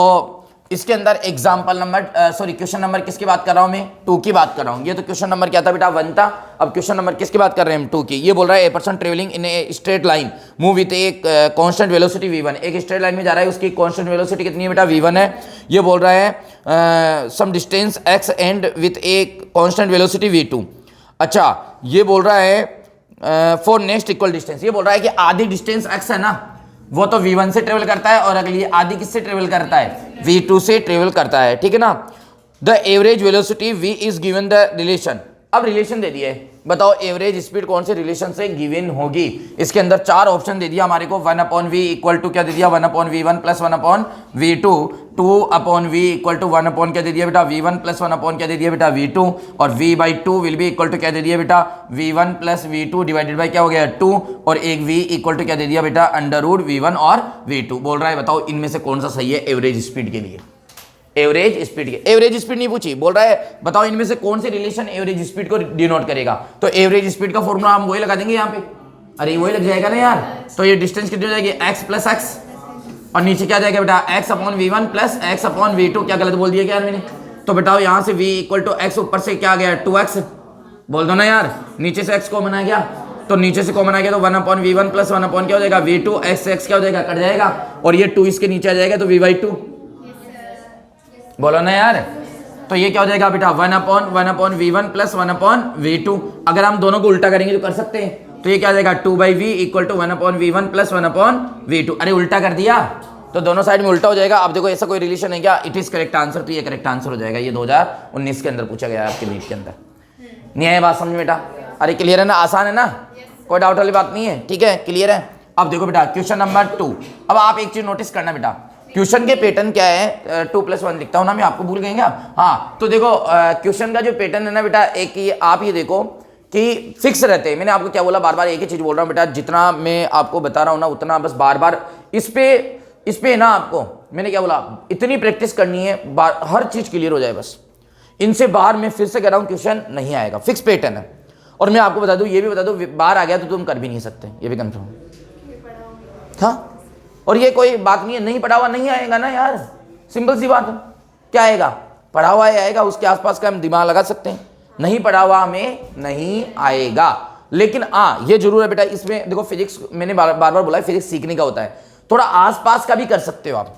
Speaker 1: इसके अंदर एग्जाम्पल नंबर क्वेश्चन नंबर किसकी बात कर रहा हूं मैं, 2 की बात कर रहा हूं। ये तो क्वेश्चन नंबर क्या था बेटा, 1 था। अब क्वेश्चन नंबर किसकी बात कर रहे हैं हम, 2 की। ये बोल रहा है a person travelling in a straight line move with एक कांस्टेंट वेलोसिटी v1। एक स्ट्रेट लाइन में जा रहा है, उसकी कांस्टेंट वेलोसिटी कितनी है बेटा, v1 है। ये बोल रहा है some distance x and with a constant velocity v2। अच्छा, ये बोल रहा है फॉर नेक्स्ट इक्वल डिस्टेंस। ये बोल रहा है कि आधी डिस्टेंस x है ना, वो तो v1 से ट्रेवल करता है, और अगली आधी किससे ट्रेवल करता है, v2 से ट्रेवल करता है, ठीक है ना। The average velocity v is given the relation. अब रिलेशन दे दिए, बताओ एवरेज स्पीड कौन से रिलेशन से गिवन होगी। इसके अंदर 4 ऑप्शन दे दिया हमारे को। 1/v इक्वल टू क्या दे दिया, 1/v1 plus 1/v2। 2/v equal to 1 क्या दे दिया बेटा, v1 प्लस 1 क्या दे दिया बेटा, v2। और v/2 will be equal to क्या दे दिया बेटा, v1 plus v2 divided by क्या हो गया 2। और एक v इक्वल टू क्या दे दिया बेटा, √v1 और v2। बोल रहा है बताओ इनमें से कौन सा सही है एवरेज स्पीड के लिए। एवरेज स्पीड के, एवरेज स्पीड नहीं पूछी, बोल रहा है बताओ इनमें से कौन से रिलेशन एवरेज स्पीड को डिनोट करेगा। तो एवरेज स्पीड का फॉर्मूला हम वही लगा देंगे यहाँ पे। अरे वही लग जाएगा ना यार। तो ये डिस्टेंस कितनी हो जाएगी, x प्लस एक्स, और नीचे क्या जाएगा बेटा, x/v1 प्लस x/v2। क्या गलत बोल दिया क्या यार मैंने। तो बताओ यहाँ से v इक्वल टू x, ऊपर से क्या आ गया 2x, बोल दो ना यार। नीचे से x कॉमन आ गया, तो नीचे से कॉमन आ गया तो 1/v1 प्लस 1 क्या हो जाएगा v2। x क्या हो जाएगा, कट जाएगा, और ये 2 इसके नीचे आ जाएगा तो v/2। बोलो ना यार। तो ये क्या हो जाएगा बेटा, 1/v1 प्लस 1/v2। अगर हम दोनों को उल्टा करेंगे तो कर सकते हैं, तो ये क्या हो जाएगा 2/v equal to 1/v1 plus 1/v2। अरे उल्टा कर दिया तो दोनों साइड में उल्टा हो जाएगा। अब देखो ऐसा कोई रिलेशन है क्या, इट इज करेक्ट आंसर। तो ये करेक्ट आंसर हो जाएगा। ये 2019 के अंदर पूछा गया है आपके नीट के अंदर। नहीं आया बात समझ बेटा। अरे क्लियर है ना, आसान है ना, कोई डाउट वाली बात नहीं है, ठीक है क्लियर है। अब देखो बेटा क्वेश्चन नंबर 2। अब आप एक चीज नोटिस करना बेटा, क्वेश्चन के पैटर्न क्या है, 2+1 लिखता हूं ना मैं, आपको भूल गए क्या। हाँ, तो देखो क्वेश्चन का जो पैटर्न है ना बेटा, एक ये आप ये देखो कि फिक्स रहते हैं। मैंने आपको क्या बोला, बार बार एक ही चीज बोल रहा हूं बेटा, जितना मैं आपको बता रहा हूं ना उतना बस बार बार इस पे ना आपको मैंने क्या बोला, इतनी प्रैक्टिस करनी है, हर चीज क्लियर हो जाए बस। इनसे बाहर मैं फिर से कह रहा हूं क्वेश्चन नहीं आएगा, फिक्स पैटर्न है। और मैं आपको बता दूं, ये भी बता दूं, बाहर आ गया तो तुम कर भी नहीं सकते, ये भी कंफर्म। हाँ, और ये कोई बात नहीं है, नहीं पढ़ा हुआ नहीं आएगा ना यार, सिंपल सी बात है। क्या आएगा, पढ़ा हुआ आएगा, उसके आसपास का हम दिमाग लगा सकते हैं। नहीं पढ़ा हुआ हमें नहीं आएगा। लेकिन हाँ ये जरूर है बेटा, इसमें देखो फिजिक्स मैंने बार बार बोला है, फिजिक्स सीखने का होता है, थोड़ा आसपास का भी कर सकते हो आप,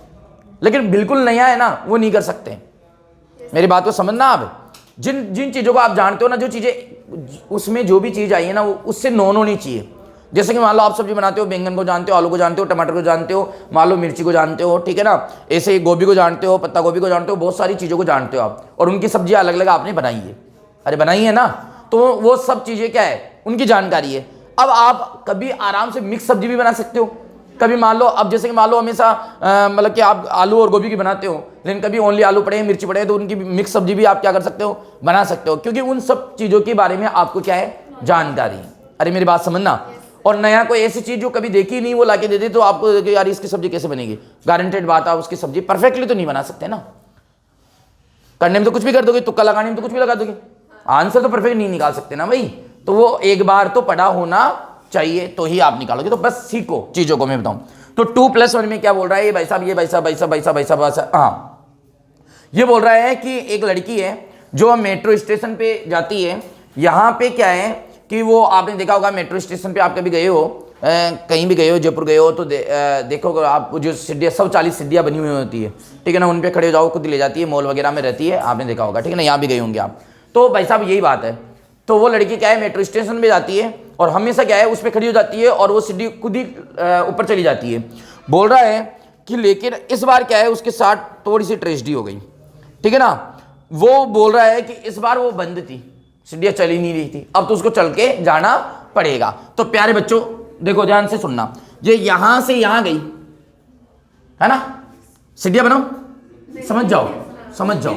Speaker 1: लेकिन बिल्कुल नया है ना वो नहीं कर सकते। मेरी बात को समझना आप। जिन चीज़ों को आप जानते हो ना, जो चीज़ें उसमें जो भी चीज़ आई है ना वो उससे नॉन होनी चाहिए। जैसे कि मान लो आप सब्जी बनाते हो, बैंगन को जानते हो, आलू को जानते हो, टमाटर को जानते हो, मान लो मिर्ची को जानते हो, ठीक है ना। ऐसे ही गोभी को जानते हो, पत्ता गोभी को जानते हो, बहुत सारी चीज़ों को जानते हो आप, और उनकी सब्जियां अलग अलग आपने बनाई है। अरे बनाई है ना, तो वो सब चीज़ें क्या है, उनकी जानकारी है। अब आप कभी आराम से मिक्स सब्जी भी बना सकते हो। कभी मान लो, अब जैसे कि मान लो हमेशा मतलब कि आप आलू और गोभी की बनाते हो, लेकिन कभी ओनली आलू पड़े मिर्ची पड़े, तो उनकी मिक्स सब्जी भी आप क्या कर सकते हो, बना सकते हो, क्योंकि उन सब चीज़ों के बारे में आपको क्या है, जानकारी है। अरे मेरी बात समझना। और नया कोई ऐसी चीज जो कभी देखी नहीं वो लाके दे दे तो आपको यार इसकी सब्जी कैसे बनेगी, गारंटेड बात है उसकी सब्जी परफेक्टली तो नहीं बना सकते ना। करने में तो कुछ भी कर दोगे, तुक्का लगाने में तो कुछ भी लगा दोगे, आंसर तो परफेक्ट नहीं निकाल सकते ना भाई। तो वो एक बार तो पढ़ा होना चाहिए तो ही आप निकालोगे। तो बस सीखो चीजों को, मैं बताऊं तो 2+1 में क्या बोल रहा है ये भाई साहब, ये भाई साहब, हाँ ये बोल रहा है कि एक लड़की है जो मेट्रो स्टेशन पे जाती है। यहाँ पे क्या है कि वो आपने देखा होगा मेट्रो स्टेशन पे, आप कभी गए हो, कहीं भी गए हो, जयपुर गए हो तो देखोगे आप, जो सीढ़ियाँ 140 सीढ़ियाँ बनी हुई होती है, ठीक है ना, उन पे खड़े हो जाओ, खुद ले जाती है, मॉल वगैरह में रहती है, आपने देखा होगा, ठीक है ना, यहाँ भी गए होंगे आप। तो भाई साहब यही बात है। तो वो लड़की क्या है, मेट्रो स्टेशन पे जाती है और हमेशा क्या है उस पर खड़ी हो जाती है और वो सीढ़ी खुद ही ऊपर चली जाती है। बोल रहा है कि लेकिन इस बार क्या है उसके साथ थोड़ी सी ट्रेजेडी हो गई, ठीक है ना। वो बोल रहा है कि इस बार वो बंद थी, सीढ़ियाँ चल ही नहीं रही थी, अब तो उसको चल के जाना पड़ेगा। तो प्यारे बच्चों देखो ध्यान से सुनना, ये यहां से यहां गई है ना, सीढ़ियाँ बनाओ, समझ जाओ,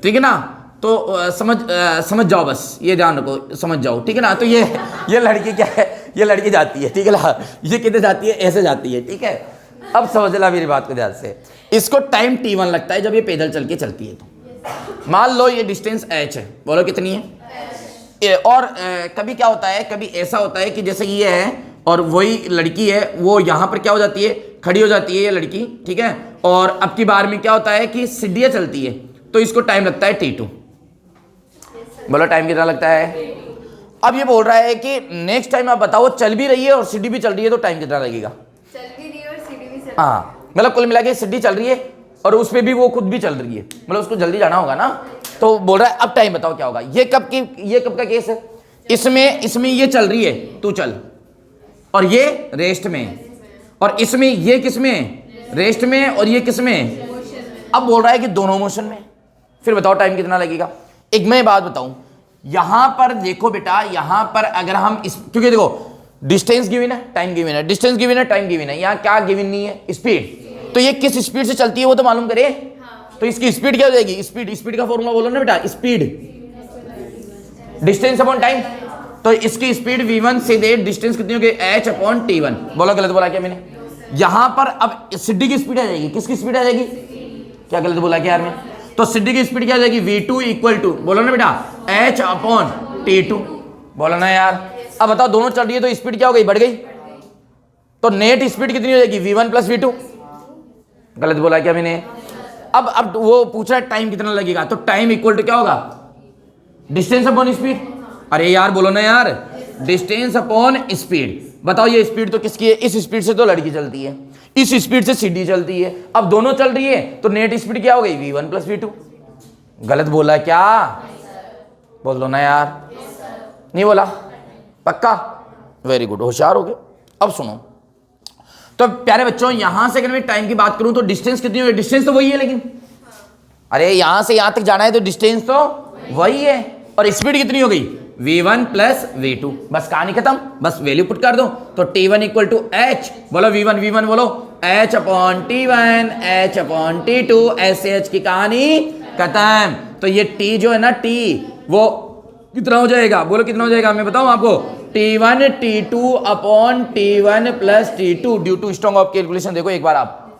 Speaker 1: ठीक है ना। तो समझ जाओ, बस ये ध्यान रखो, समझ जाओ, ठीक है ना। तो ये लड़की क्या है, ये लड़की जाती है, ठीक है ना, ये कितने जाती है, ऐसे जाती है, ठीक है। अब समझ ला मेरी बात को ध्यान से। इसको टाइम t1 लगता है जब ये पैदल चल के चलती है। तो मान लो ये डिस्टेंस h है, बोलो कितनी है। और कभी क्या होता है, कभी ऐसा होता है कि जैसे ये है और वही लड़की है, वो यहाँ पर क्या हो जाती है, खड़ी हो जाती है ये लड़की, ठीक है, और अब की बार में क्या होता है कि सीढ़ियाँ चलती है तो इसको टाइम लगता है T2। बोलो टाइम कितना लगता है। अब ये बोल रहा है कि नेक्स्ट टाइम आप बताओ चल भी रही है और सीढ़ी भी चल रही है तो टाइम कितना लगेगा।
Speaker 2: चल भी रही है और सीढ़ी भी चल रही है।
Speaker 1: हाँ मतलब कुल मिला के सीढ़ी चल रही है और उस पर भी वो खुद भी चल रही है, मतलब उसको जल्दी जाना होगा ना। तो बोल रहा है अब टाइम बताओ क्या होगा। ये कब का केस है। इसमें ये चल रही है तू चल, और ये रेस्ट में, और इसमें ये किस में रेस्ट में, और ये किस में। अब बोल रहा है कि दोनों मोशन में। फिर बताओ टाइम कितना लगेगा। एक मैं बात बताऊं, यहां पर देखो बेटा, यहां पर अगर हम इस, क्योंकि देखो डिस्टेंस गिवन है, टाइम गिवन है, डिस्टेंस गिवन है, टाइम गिवन है, यहां क्या गिवन नहीं है, स्पीड। तो ये किस स्पीड से चलती है वो तो मालूम करे। तो इसकी स्पीड क्या हो जाएगी, स्पीड का फॉर्मूला बोलो ना बेटा, स्पीड डिस्टेंस अपॉन टाइम। तो इसकी स्पीड v1 से दे डिस्टेंस कितनी होगी h अपॉन t1। बोला गलत बोला क्या मैंने। यहां पर अब सिड्डी की स्पीड आ जाएगी, किसकी स्पीड आ जाएगी, क्या गलत बोला क्या यार मैं। तो सिड्डी की स्पीड क्या आ जाएगी v2 इक्वल टू, बोलो ना बेटा, h अपॉन t2। बोला ना यार। अब बताओ दोनों चल रही है तो स्पीड क्या हो गई, बढ़ गई। तो नेट स्पीड कितनी हो जाएगी v1 प्लस v2। गलत बोला क्या मैंने। अब वो पूछ रहा है टाइम कितना लगेगा, तो टाइम इक्वल टू क्या होगा, डिस्टेंस अपॉन स्पीड। अरे यार बोलो ना यार, डिस्टेंस अपॉन स्पीड। बताओ ये स्पीड तो किसकी है, इस स्पीड से तो लड़की चलती है, इस स्पीड से सीढ़ी चलती है। अब दोनों चल रही है तो नेट स्पीड क्या हो गई, v1 प्लस v2। गलत बोला क्या, बोल दो ना यार। नहीं बोला पक्का, वेरी गुड, होशियार हो गए। अब सुनो तो प्यारे बच्चों, यहां से अगर मैं टाइम की बात करूं तो डिस्टेंस कितनी होगी, डिस्टेंस तो वही है, लेकिन अरे यहां से यहां तक जाना है तो डिस्टेंस तो वही है, और स्पीड कितनी हो गई v1 प्लस v2। बस कहानी खत्म, बस वैल्यू पुट कर दो। तो t1 इक्वल टू h, बोलो v1 बोलो, h upon t1 h upon t2, ऐसे h की कहानी खत्म। तो ये t जो है ना, t वो कितना हो जाएगा, बोलो कितना हो जाएगा, मैं बताऊं आपको, t1 t2 upon t1 plus t2 due to strong of calculation. देखो एक बार आप,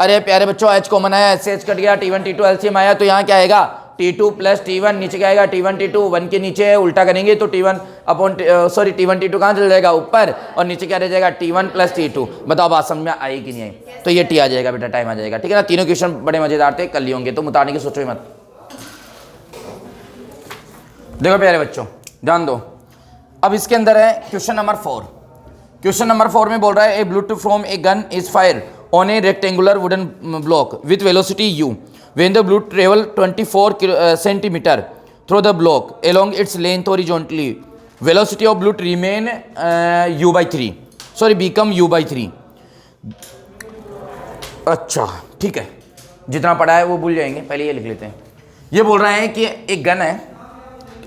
Speaker 1: अरे प्यारे बच्चों h कॉमन आया, ऐसे h कट गया, t1 t2 एलसीएम आया, तो यहाँ क्या आएगा t2 प्लस t1, नीचे क्या आएगा t1 t2, 1 के नीचे है, उल्टा करेंगे तो t1 upon sorry t1 t2 कहाँ चल जाएगा ऊपर, और नीचे क्या रह जाएगा t1 प्लस t2। बताओ बात समझ में आई कि नहीं आई। तो ये t आ जाएगा बेटा, टाइम आ जाएगा, ठीक है ना। तीनों क्वेश्चन बड़े मजेदार थे, कर लिए होंगे, तो मुताने की सोचो ही मत। देखो प्यारे बच्चों ध्यान दो, अब इसके अंदर है क्वेश्चन नंबर 4। क्वेश्चन नंबर 4 में बोल रहा है a bullet from a gun is fire on a rectangular wooden block with velocity u when the bullet travel 24 centimeter through the block along its length horizontally, velocity of bullet remain become u by 3। अच्छा ठीक है, जितना पढ़ा है वो भूल जाएंगे, पहले ये लिख लेते हैं। ये बोल रहा है कि एक गन है,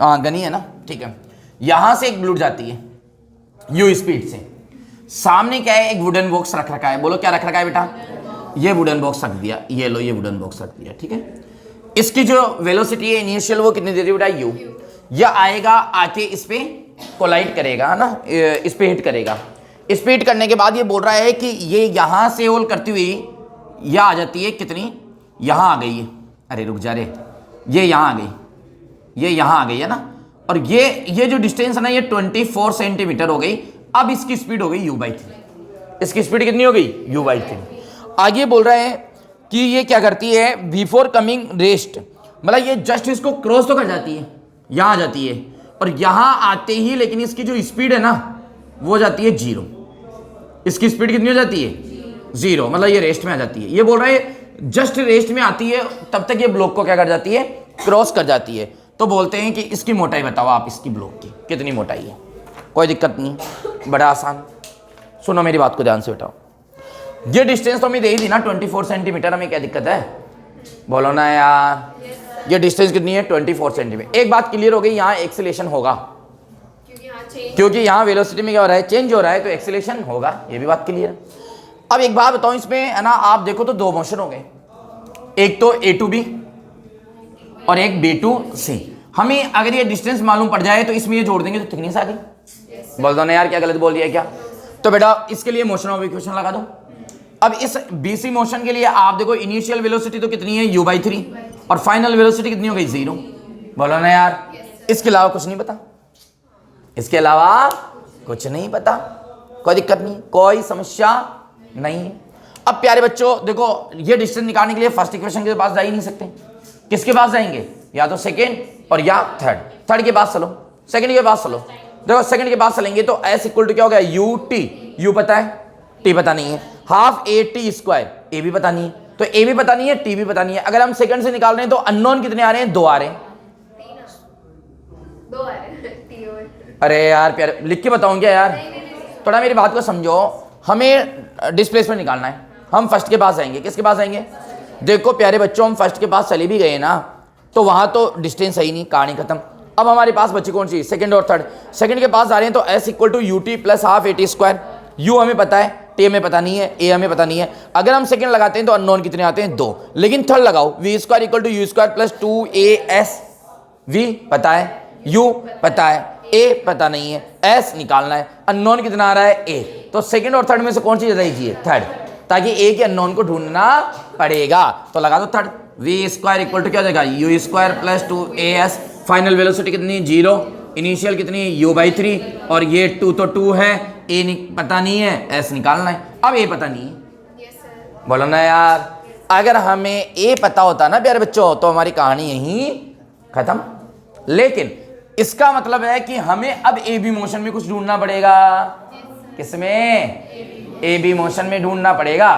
Speaker 1: हाँ गन ही है ना, ठीक है। यहां से एक बुलेट जाती है u स्पीड से, सामने क्या है, एक वुडन बॉक्स रख रखा है। बोलो क्या रख रखा है बेटा, ये वुडन बॉक्स रख दिया, ये लो ये वुडन बॉक्स रख दिया, ठीक है। इसकी जो वेलोसिटी है इनिशियल वो कितनी दे रही बेटा, u। यह आएगा आके इस पे कोलाइड करेगा ना, इस पे हिट करेगा। इस पे हिट करने के बाद ये बोल रहा है कि ये यहां से होल करती हुई यह आ जाती है कितनी, यहां आ गई है, अरे रुक जा रे, ये यहां आ गई, ये यहां आ गई है ना, और ये जो डिस्टेंस है ना ये 24 सेंटीमीटर हो गई। अब इसकी स्पीड हो गई u by 3। इसकी स्पीड कितनी हो गई, u by 3। आगे बोल रहे हैं कि ये क्या करती है, बिफोर कमिंग रेस्ट, मतलब ये जस्ट इसको क्रॉस तो कर जाती है, यहां आ जाती है, और यहां आते ही लेकिन इसकी जो स्पीड है ना वो जाती है 0। इसकी स्पीड कितनी हो जाती है, 0, मतलब ये रेस्ट में आ जाती है। ये बोल रहे हैं जस्ट रेस्ट में आती है तब तक ये ब्लॉक को क्या कर जाती है, क्रॉस कर जाती है। तो बोलते हैं कि इसकी मोटाई बताओ आप, इसकी ब्लॉक की कितनी मोटाई है। कोई दिक्कत नहीं, बड़ा आसान, सुनो मेरी बात को ध्यान से बेटाओ। ये डिस्टेंस तो हमें दे ही दी ना 24 सेंटीमीटर, हमें क्या दिक्कत है, बोलो ना यार। ये डिस्टेंस कितनी है, 24 सेंटीमीटर। एक बात क्लियर हो गई, यहाँ एक्सेलेरेशन होगा, क्योंकि यहाँ वेलोसिटी में क्या हो रहा है, चेंज हो रहा है, तो एक्सेलेरेशन होगा, ये भी बात क्लियर है। अब एक बात बताऊं इसमें है ना, आप देखो तो दो मोशन हो गए, एक तो A to B और एक B to C। हमें अगर ये डिस्टेंस मालूम पड़ जाए तो इसमें ये जोड़ देंगे तो थिकनेस आ गई। बोल दो ना यार, क्या गलत बोल दिया क्या। तो बेटा इसके लिए मोशन ऑफ इक्वेशन लगा दो। अब इस BC मोशन के लिए आप देखो, इनिशियल वेलोसिटी तो कितनी है, u by 3, और फाइनल वेलोसिटी कितनी हो गई, 0। बोलो ना यार, इसके अलावा कुछ नहीं पता, इसके अलावा कुछ नहीं पता, कोई दिक्कत नहीं, कोई समस्या नहीं है। अब प्यारे बच्चों देखो, ये डिस्टेंस निकालने के लिए फर्स्ट इक्वेशन के पास जा ही नहीं सकते, किसके पास जाएंगे, या तो सेकेंड और या थर्ड के पास चलो, सेकंड के पास चलो। देखो सेकंड के पास चलेंगे तो एस इक्वल टू क्या हो गया, यू टी, यू पता है, टी पता नहीं है, हाफ ए टी स्क्वायर, ए भी पता नहीं है, तो ए भी पता नहीं है, टी भी पता नहीं है। अगर हम सेकंड से निकाल रहे हैं तो अननोन कितने आ रहे हैं, 2 आ रहे हैं।
Speaker 2: 2 आ रहे हैं, टी और
Speaker 1: अरे यार प्यारे लिख के बताऊं क्या यार, थोड़ा मेरी बात को समझो। हमें डिस्प्लेसमेंट निकालना है, हम फर्स्ट के पास जाएंगे, किसके पास जाएंगे, देखो प्यारे बच्चों हम फर्स्ट के पास चले भी गए ना तो वहां तो डिस्टेंस है ही नहीं, कहानी खत्म। अब हमारे पास बची कौन सी, सेकंड और थर्ड। सेकंड के पास जा रहे हैं तो S equal to U T plus half A T square, U हमें पता है, टी हमें पता नहीं है, ए हमें पता नहीं है। अगर हम सेकंड लगाते हैं तो अननोन कितने आते हैं, 2। लेकिन थर्ड लगाओ, V square equal to U square plus 2as, V पता है, यू पता है, ए पता नहीं है, एस निकालना है, अननोन कितना आ रहा है, ए। तो सेकंड और थर्ड में से कौन सी ज्यादा इजी है, थर्ड, ताकि ए के अननोन को ढूंढना पड़ेगा। तो लगा दो third, V square equal to क्या हो जाएगा, U square plus 2as। Final velocity कितनी, 0, इनिशियल कितनी, u/3, और ये 2 तो 2 है, ए पता नहीं है, एस निकालना है। अब ए पता नहीं है,
Speaker 2: यस सर,
Speaker 1: बोलो ना यार, अगर हमें ए पता होता ना प्यारे बच्चों तो हमारी कहानी यहीं खत्म। लेकिन इसका मतलब है कि हमें अब ए बी मोशन में कुछ ढूंढना पड़ेगा, किसमें, ए बी मोशन में ढूंढना पड़ेगा।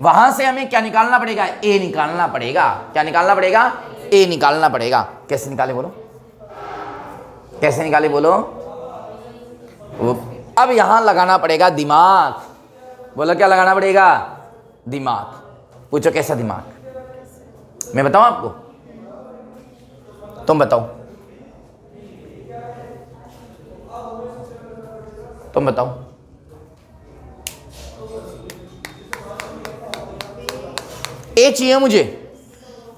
Speaker 1: वहां से हमें क्या निकालना पड़ेगा, ए निकालना पड़ेगा। क्या निकालना पड़ेगा, ए निकालना पड़ेगा। कैसे निकाले बोलो, कैसे निकाले बोलो, अब यहां लगाना पड़ेगा दिमाग। बोलो क्या लगाना पड़ेगा, दिमाग। पूछो कैसा दिमाग, मैं बताऊं आपको, तुम बताओ, तुम बताओ। ए चाहिए मुझे,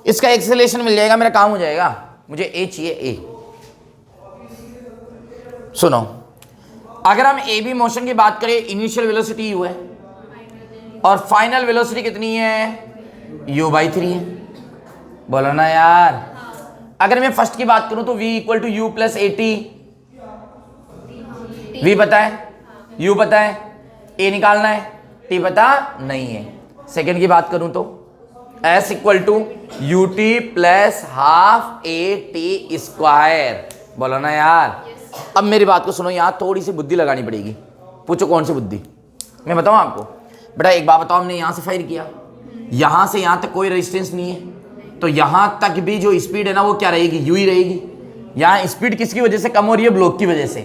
Speaker 1: इसका एक्सेलरेशन मिल जाएगा, मेरा काम हो जाएगा। मुझे ए चाहिए, ए। सुनो, अगर हम ए बी मोशन की बात करें, इनिशियल वेलोसिटी यू है और फाइनल वेलोसिटी कितनी है, u/3 है। बोलो ना यार, अगर मैं फर्स्ट की बात करूं तो v equal to U plus A T, v पता है, u पता है, a निकालना है, t पता नहीं है। सेकंड की बात करूं तो s equal to U T plus half A T square. बोलो ना यार, अब मेरी बात को सुनो, यहाँ थोड़ी सी बुद्धि लगानी पड़ेगी। पूछो कौन सी बुद्धि, मैं बताऊं आपको। बेटा एक बात बताओ, हमने यहाँ से फायर किया, यहाँ से यहाँ तक कोई रेजिस्टेंस नहीं है, तो यहाँ तक भी जो स्पीड है ना वो क्या रहेगी, यू ही रहेगी। यहाँ स्पीड किसकी वजह से कम हो रही है, ब्लॉक की वजह से।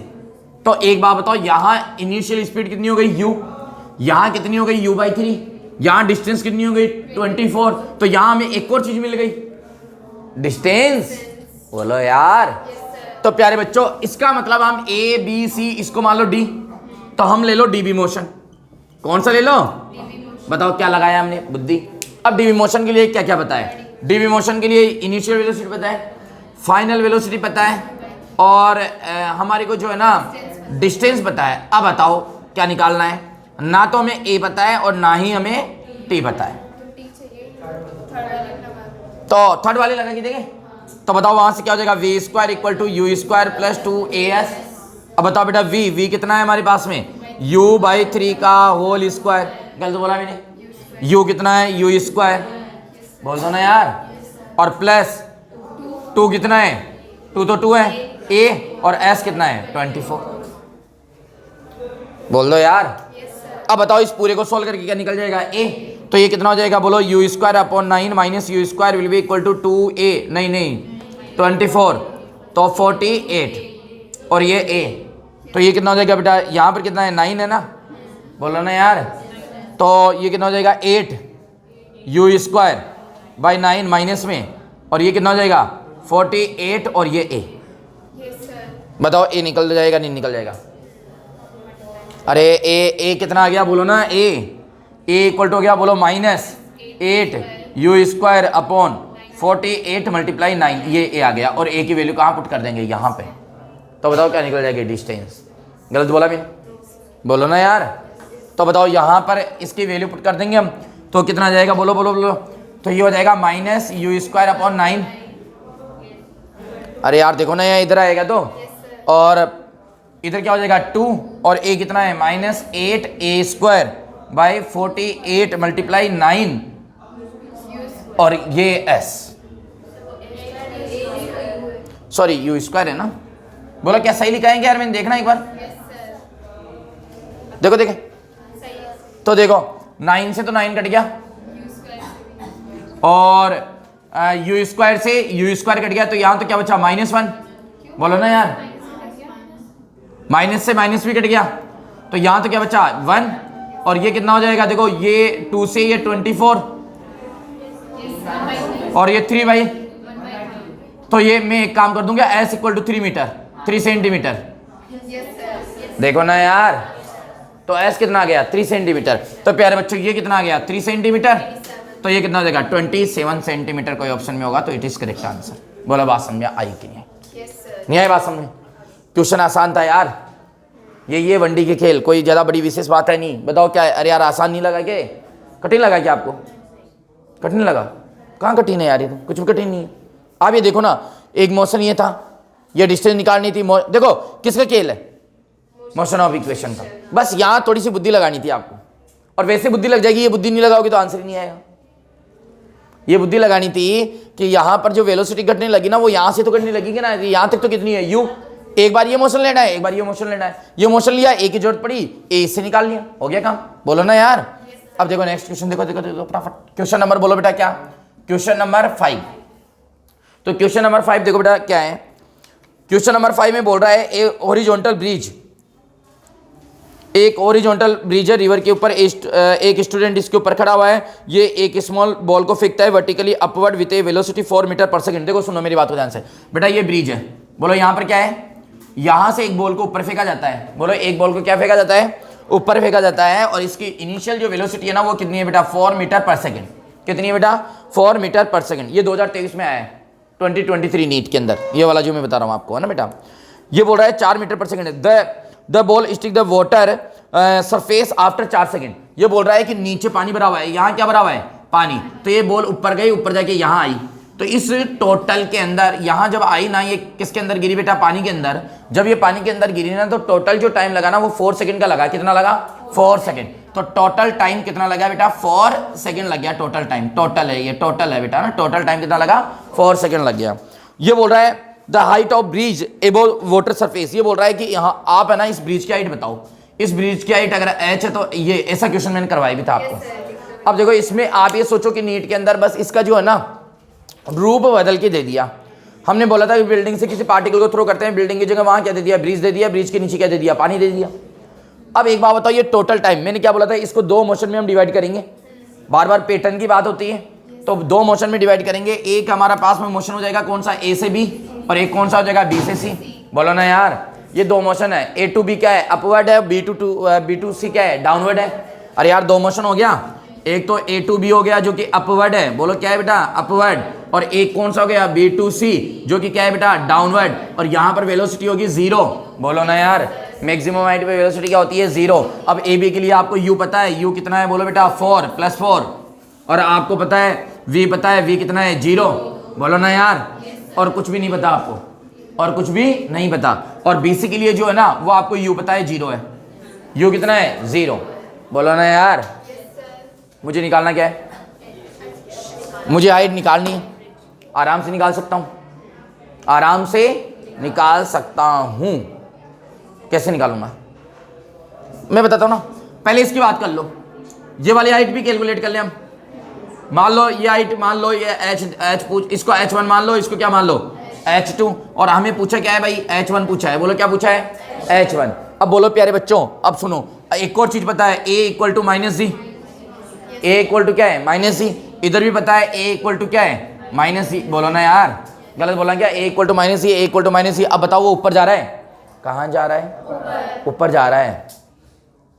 Speaker 1: तो एक बात बताओ, यहाँ इनिशियल स्पीड कितनी हो गई, यू, यहाँ कितनी हो गई, u/3, यहाँ डिस्टेंस कितनी हो गई, 24। तो यहाँ हमें एक और चीज मिल गई, डिस्टेंस। बोलो यार, तो प्यारे बच्चों इसका मतलब हम ए बी सी, इसको मान लो डी, तो हम ले लो डीबी मोशन। कौन सा ले लो, बताओ क्या लगाया हमने, बुद्धि। अब डीबी मोशन के लिए क्या क्या पता है, डीबी मोशन के लिए इनिशियल वेलोसिटी पता है, फाइनल वेलोसिटी पता है, और हमारे को जो है ना डिस्टेंस पता है। अब बताओ क्या निकालना है, ना तो हमें ए पता है और ना ही हमें टी पता है,
Speaker 2: टी चाहिए, थर्ड वाले लगा,
Speaker 1: तो थर्ड वाले लगा के देंगे। तो बताओ वहां से क्या हो जाएगा, V square equal to U square plus 2as। अब बताओ बेटा v कितना है हमारे पास में, u/3 का होल स्क्वायर। गलत बोला मैंने, u कितना है, u स्क्वायर, बोल दो ना यार, और प्लस 2 कितना है, 2 तो 2 है, a और s कितना है, 24। बोल दो यार। अब बताओ इस पूरे को सोल्व करके क्या निकल जाएगा, a। तो ये कितना हो जाएगा, बोलो u square upon 9 minus U square will be equal to 2a, नहीं 24, तो 48, और ये a, तो ये कितना हो जाएगा बेटा, यहाँ पर कितना है, 9 है ना, बोलो ना यार। तो ये कितना हो जाएगा, 8 यू स्क्वायर बाई 9 माइनस में, और ये कितना हो जाएगा, 48, और ये a।
Speaker 2: यस सर,
Speaker 1: बताओ a निकल जाएगा नहीं निकल जाएगा, अरे a कितना आ गया, बोलो ना a इक्वल टू गया, बोलो -8 यू स्क्वायर अपॉन 48 मल्टीप्लाई 9, ये a आ गया। और a की वैल्यू कहाँ पुट कर देंगे, यहाँ पे। तो बताओ क्या निकल जाएगी, डिस्टेंस। गलत बोला मैंने, बोलो ना यार। तो बताओ यहाँ पर इसकी वैल्यू पुट कर देंगे हम, तो कितना आ जाएगा, बोलो बोलो बोलो। तो ये हो जाएगा माइनस यू स्क्वायर अपॉन 9। अरे यार देखो ना, यहाँ इधर आएगा तो, और इधर क्या हो जाएगा 2, और a कितना है, -8a स्क्वायर बाई 48 मल्टीप्लाई 9 और ये s, सॉरी यू स्क्वायर है ना। बोलो क्या सही लिखा है क्या यार, मैंने देखना एक बार। देखो देखो तो देखो 9 से तो 9 कट गया और यू स्क्वायर से यू स्क्वायर कट गया, तो यहां तो क्या बचा -1। बोलो ना यार, माइनस से माइनस भी कट गया, तो यहां तो क्या बचा 1 और ये कितना हो जाएगा, देखो ये 2 से ये 24 और ये 3 भाई, तो ये मैं एक काम कर दूंगा s equal to 3 metre 3 centimetre. देखो ना यार, तो s कितना आ गया 3 सेंटीमीटर। तो प्यारे बच्चों ये कितना आ गया 3 सेंटीमीटर, तो ये कितना हो जाएगा 27 सेंटीमीटर कोई ऑप्शन में होगा, तो इट इज करेक्ट आंसर। बोलो बात समझ आई कि नहीं? नहीं आई बात समझ? क्वेश्चन आसान था यार, ये वनडी के खेल, कोई ज़्यादा बड़ी विशेष बात है नहीं। बताओ क्या है? अरे यार आसान नहीं लगा क्या? कठिन लगा क्या आपको? कठिन लगा? कहाँ कठिन है यार, ये तो कुछ भी कठिन नहीं है। आप ये देखो ना, एक मोशन ये था, ये डिस्टेंस निकालनी थी, देखो किसका खेल है, मोशन ऑफ इक्वेशन का। बस यहाँ थोड़ी सी बुद्धि लगानी थी आपको, और वैसे बुद्धि लग जाएगी, ये बुद्धि नहीं लगाओगे तो आंसर ही नहीं आएगा। ये बुद्धि लगानी थी कि यहाँ पर जो वेलोसिटी घटने लगी ना, वो यहाँ से तो घटने लगेगी ना, यहाँ तक तो कितनी है u, एक बार ये मोशन लेना है, एक बार ये मोशन लेना है, ये मोशन लिया, एक की जरूरत पड़ी, ए से निकाल लिया, हो गया काम। बोलो ना यार। अब देखो नेक्स्ट क्वेश्चन, देखो देखो देखो फटाफट। क्वेश्चन नंबर बोलो बेटा क्या? Question number 5। तो क्वेश्चन नंबर 5 देखो बेटा क्या है। क्वेश्चन नंबर 5 में बोल रहा है ए हॉरिजॉन्टल ब्रिज, एक हॉरिजॉन्टल ब्रिज है रिवर के ऊपर, एक स्टूडेंट इसके ऊपर खड़ा हुआ है, ये एक स्मॉल बॉल को फेंकता है vertically upward with a velocity 4 metre per second. देखो सुनो मेरी बात को ध्यान से बेटा, ये ब्रिज है। बोलो यहाँ पर क्या है, यहाँ से एक बॉल को ऊपर फेंका जाता है। बोलो एक बॉल को क्या फेंका जाता है, ऊपर फेंका जाता है, और इसकी इनिशियल जो वेलोसिटी है ना वो कितनी है बेटा 4 मीटर पर सेकंड। कितनी है बेटा 4 मीटर पर सेकंड। ये 2023 में आया है 2023 नीट के अंदर, ये वाला जो मैं बता रहा हूँ आपको है ना बेटा। ये बोल रहा है 4 metre per second. The ball stick the water surface after 4 second. ये बोल रहा है कि नीचे पानी भरा हुआ है, यहाँ क्या भरा हुआ है पानी, तो ये बॉल ऊपर गई, ऊपर जाके यहाँ आई, तो इस टोटल के अंदर यहाँ जब आई ना, ये किसके अंदर गिरी बेटा पानी के अंदर। जब ये पानी के अंदर गिरी ना, तो टोटल जो टाइम लगा ना वो 4 सेकंड का लगा। कितना लगा 4 सेकंड। तो टोटल टाइम कितना लगा बेटा 4 सेकंड लग गया। टोटल टाइम, टोटल है ये, टोटल है बेटा ना, टोटल टाइम कितना लगा 4 सेकंड लग गया। ये बोल रहा है the height of bridge above water surface. ये बोल रहा है कि यहाँ आप है ना इस ब्रिज की हाइट बताओ। इस ब्रिज की हाइट अगर h है तो ये ऐसा क्वेश्चन मैंने करवाया भी था आपको। अब देखो इसमें आप ये सोचो कि नीट के अंदर बस इसका जो है ना रूप बदल के दे दिया। हमने बोला था कि बिल्डिंग से किसी पार्टिकल को थ्रो करते हैं, बिल्डिंग की जगह वहां क्या दे दिया ब्रिज दे दिया, ब्रिज के नीचे क्या दे दिया पानी दे दिया। अब एक बात बताओ, ये टोटल टाइम मैंने क्या बोला था, इसको 2 मोशन में हम डिवाइड करेंगे। बार बार पैटर्न की बात होती है, तो 2 मोशन में डिवाइड करेंगे। एक हमारा पास में मोशन हो जाएगा कौन सा, ए से बी, और एक कौन सा हो जाएगा बी से सी। बोलो ना यार, ये 2 मोशन है, ए टू बी क्या है अपवर्ड है, बी टू सी क्या है डाउनवर्ड है। अरे यार 2 मोशन हो गया, एक तो ए टू बी हो गया जो कि अपवर्ड है, बोलो क्या है बेटा अपवर्ड, और एक कौन सा हो गया बी टू सी जो कि क्या है बेटा डाउनवर्ड, और यहाँ पर वेलोसिटी होगी 0। बोलो ना यार, मैक्सिमम हाइट पे वेलोसिटी क्या होती है 0। अब ए बी के लिए आपको यू पता है, यू कितना है बोलो बेटा 4 + 4, और आपको पता है वी पता है, वी कितना है 0। बोलो ना यार, और कुछ भी नहीं पता आपको, और कुछ भी नहीं पता। और बी सी के लिए जो है ना वो आपको यू पता है 0 है, यू कितना है 0। बोलो ना यार, मुझे निकालना क्या है, मुझे हाइट निकालनी है, आराम से निकाल सकता हूँ, आराम से निकाल सकता हूँ। कैसे निकालूंगा मैं बताता हूँ ना, पहले इसकी बात कर लो, ये वाली हाइट भी कैलकुलेट कर ले हम। मान लो ये हाइट, मान लो ये h पूछ, इसको h1 मान लो, इसको क्या मान लो h2, और हमें पूछा क्या है भाई h1 पूछा है। बोलो क्या पूछा है h1। अब बोलो प्यारे बच्चों, अब सुनो एक और चीज पता है, a = -g, a = क्या है -g। इधर भी पता है a = क्या है -g। बोलो ना यार, गलत बोला क्या, a = -g, a = -g। अब बताओ वो ऊपर जा रहा है, कहाँ जा रहा है ऊपर जा रहा है।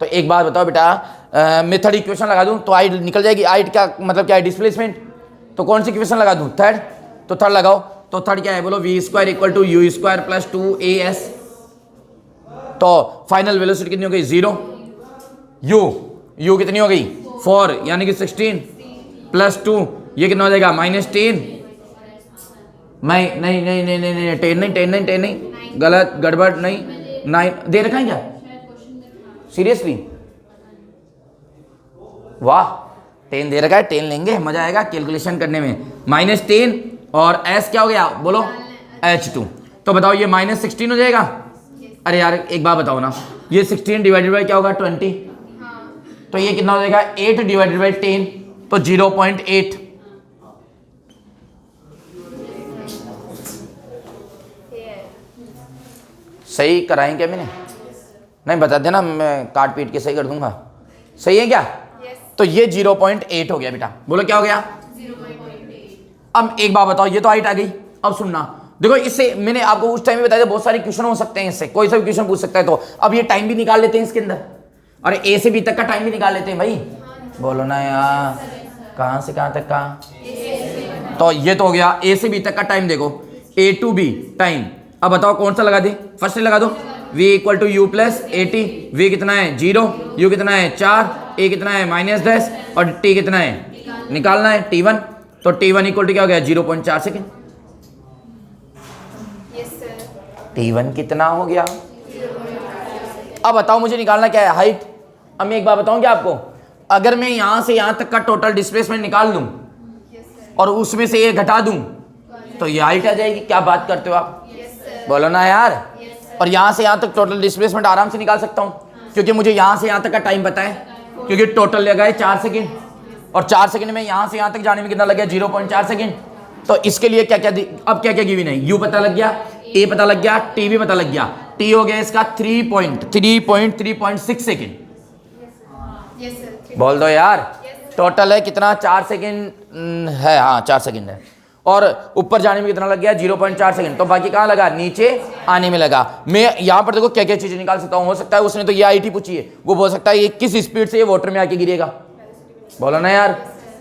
Speaker 1: तो एक बात बताओ बेटा, मेथड इक्वेशन लगा दूं तो हाइट निकल जाएगी। हाइट का मतलब क्या है डिस्प्लेसमेंट, तो कौन सी इक्वेशन लगा दूं थर्ड, तो थर्ड लगाओ। तो थर्ड क्या है बोलो v² = u² + 2as। तो फाइनल वेलोसिटी कितनी हो गई 0, u कितनी हो गई 4 यानी कि 16 + 2 ये कितना हो जाएगा -10। नहीं 10 नहीं, गलत गड़बड़ नहीं, 9 दे रखा है क्या सीरियसली। वाह, 10 दे रखा है, 10 लेंगे, मजा आएगा कैलकुलेशन करने में। -10 और s क्या हो गया बोलो, H2। तो बताओ ये -16 हो जाएगा। अरे यार एक बात बताओ ना, ये 16 डिवाइडेड बाई क्या होगा 20, तो ये कितना हो जाएगा 8 डिवाइडेड बाई 10, तो 0.8। सही कराएं क्या मैंने? नहीं बता देना, मैं काट पीट के सही कर दूंगा। सही है क्या? तो ये 0.8 हो गया बेटा। बोलो क्या हो गया?
Speaker 2: 0.8।
Speaker 1: अब एक बात बताओ, ये तो हाइट आ गई। अब सुनना, देखो इससे मैंने आपको उस टाइम में बताया था बहुत सारे क्वेश्चन हो सकते हैं, इससे कोई सा भी क्वेश्चन पूछ सकता है। तो अब ये टाइम भी निकाल लेते हैं इसके अंदर, अरे ए से बी तक का टाइम भी निकाल लेते हैं भाई। बोलो ना यार, कहाँ से कहाँ तक का? तो ये तो हो गया ए से बी तक का टाइम। देखो ए टू बी टाइम। अब बताओ कौन सा लगा दे? फर्स्ट लगा दो, v equal to U plus A T. V कितना है 0, u कितना है 4, a कितना है -10 और t कितना है निकालना है t1। तो t1 इक्वल टू क्या हो गया 0.4 सेकेंड।
Speaker 2: Yes sir.
Speaker 1: t1 कितना हो गया? अब बताओ मुझे निकालना क्या है, हाइट। अब मैं एक बात बताऊं क्या आपको, अगर मैं यहां से यहां तक का टोटल डिस्प्लेसमेंट निकाल दूं और उसमें से ये घटा दूं तो ये हाइट आ जाएगी। क्या बात करते हो आप? बोलो ना यार। और यहां से यहां तक टोटल डिस्प्लेसमेंट आराम से निकाल सकता हूं, क्योंकि मुझे यहां से यहां तक का टाइम पता है, क्योंकि टोटल लगा है 4 सेकेंड और 4 सेकेंड में यहां से यहां तक जाने में कितना लग गया 0.4 सेकेंड। तो इसके लिए क्या क्या अब क्या क्या गिवन है, u पता लग गया, a पता लग गया, t भी पता लग गया। t हो गया इसका 3.6 सेकेंड।
Speaker 2: Yes sir.
Speaker 1: बोल दो यार, टोटल है कितना 4 सेकेंड है, हाँ 4 सेकेंड है। और ऊपर जाने में कितना लग गया 0.4 सेकंड। तो बाकी कहाँ लगा, नीचे आने में लगा। मैं यहाँ पर देखो क्या क्या चीजें निकाल सकता हूँ। हो सकता है उसने तो ये आईटी पूछी है, वो बोल सकता है ये किस स्पीड से ये वाटर में आके गिरेगा। बोलो ना यार।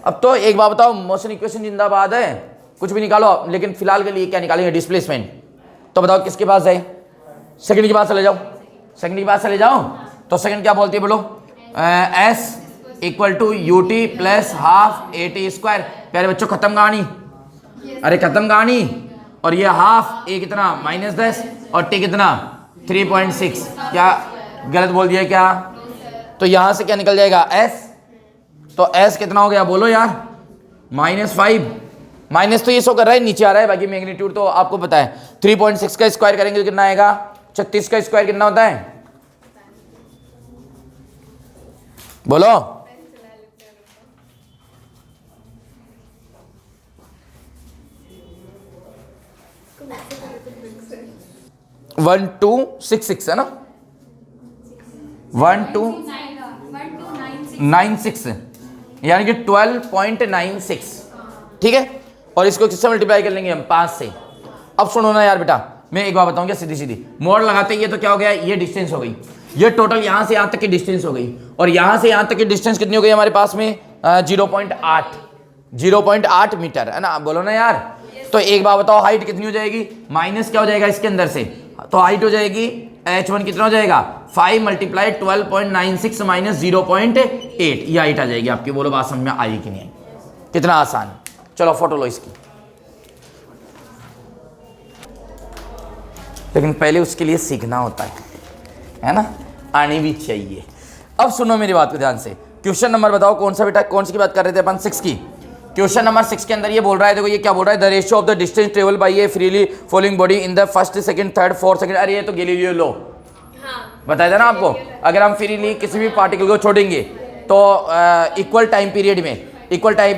Speaker 1: अब तो एक बात बताओ, मोशन इक्वेशन जिंदाबाद है, कुछ भी निकालो, लेकिन फिलहाल के लिए क्या निकालेंगे, डिस्प्लेसमेंट। तो बताओ किसके पास है, सेकंड के पास चले जाओ, सेकंड के पास चले जाओ। तो सेकंड क्या बोलती है बोलो, s equal to U T plus half A T square. प्यारे बच्चों खत्म कहानी, अरे खत्म कहानी। और ये हाफ ए कितना -10 और टी कितना 3.6। क्या गलत बोल दिया क्या? तो यहां से क्या निकल जाएगा s। तो s कितना हो गया बोलो यार, -5। माइनस तो ये शो कर रहा है, नीचे आ रहा है, बाकी मैग्नीट्यूड तो आपको पता है। 3.6 का स्क्वायर करेंगे तो कितना आएगा, 36 का स्क्वायर कितना होता है बोलो। 1266 है ना, 1296 यानी कि 12.96, ठीक है। और इसको किससे मल्टीप्लाई कर लेंगे हम, 5 से। अब सुनो ना यार बेटा, मैं एक बात बताऊं क्या, सीधी सीधी मोड़ लगाते ही ये तो क्या हो गया, ये डिस्टेंस हो गई, ये टोटल यहां से यहां तक की डिस्टेंस हो गई। और यहां से यहां तक की डिस्टेंस कितनी हो गई हमारे पास में 0.8 मीटर है ना। बोलो ना यार। तो एक बात बताओ, हाइट कितनी हो जाएगी, माइनस क्या हो जाएगा इसके अंदर से, तो हाइट हो जाएगी h1 कितना हो जाएगा 5 मल्टीप्लाई 12.96 माइनस 0.8, ये हाइट आ जाएगी आपकी। बोलो बात समझ में आई कि नहीं आई? कितना आसान। चलो फोटो लो इसकी, लेकिन पहले उसके लिए सीखना होता है ना, आनी भी चाहिए। अब सुनो मेरी बात को ध्यान से। क्वेश्चन नंबर बताओ कौन सा बेटा, कौन सी की बात कर रहे थे अपन, 6 की। क्वेश्चन नंबर 6 के अंदर ये बोल रहा है, देखो ये क्या बोल रहा है, the ratio of the distance travel by A freely falling body in the first second third fourth second. अरे ये तो गैलीलियो लॉ बताया था ना आपको, अगर हम फ्रीली किसी भी पार्टिकल को छोड़ेंगे तो इक्वल टाइम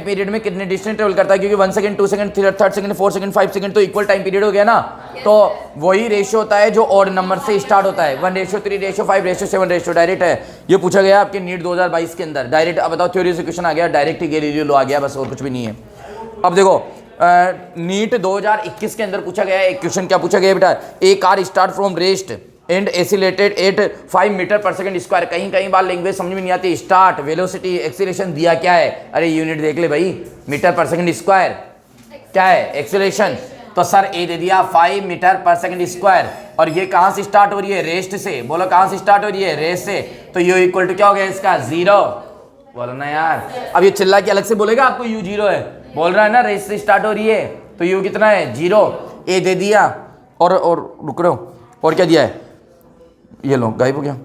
Speaker 1: पीरियड में कितने डिस्टेंस ट्रेवल करता है, क्योंकि 1 second 2 second third second 4 second 5 second तो इक्वल टाइम पीरियड हो गया ना। तो वही रेशियो होता है जो ऑड नंबर से स्टार्ट होता है, 1:3:5:7 डायरेक्ट है। ये पूछा गया आपके नीट 2022 के अंदर डायरेक्ट। अब बताओ थ्योरी से क्वेश्चन आ गया, डायरेक्ट ही गैलीलियो लॉ आ गया, बस और कुछ भी नहीं है। अब देखो नीट 2021 के अंदर पूछा गया एक क्वेश्चन, क्या पूछा गया बेटा, a car start from rest and accelerated at 5 metre per second square. कहीं बार लैंग्वेज समझ में नहीं आती, स्टार्ट वेलोसिटी एक्सीलरेशन दिया क्या है, अरे यूनिट देख ले भाई, मीटर पर सेकंड स्क्वायर क्या है एक्सीलरेशन। तो सर ए दे दिया 5 मीटर पर सेकंड स्क्वायर, और ये कहां से स्टार्ट हो रही है, रेस्ट से। बोलो कहां से स्टार्ट हो रही है, रेस्ट से। तो यू इक्वल टू क्या हो गया इसका 0। बोलो ना यार। अब ये चिल्ला के अलग से बोलेगा आपको यू 0 है, बोल रहा है ना रेस्ट से स्टार्ट हो रही है, तो यू कितना है 0। ए दे दिया और रुक रहे हो, और क्या दिया है, ये लो गायब हो गया।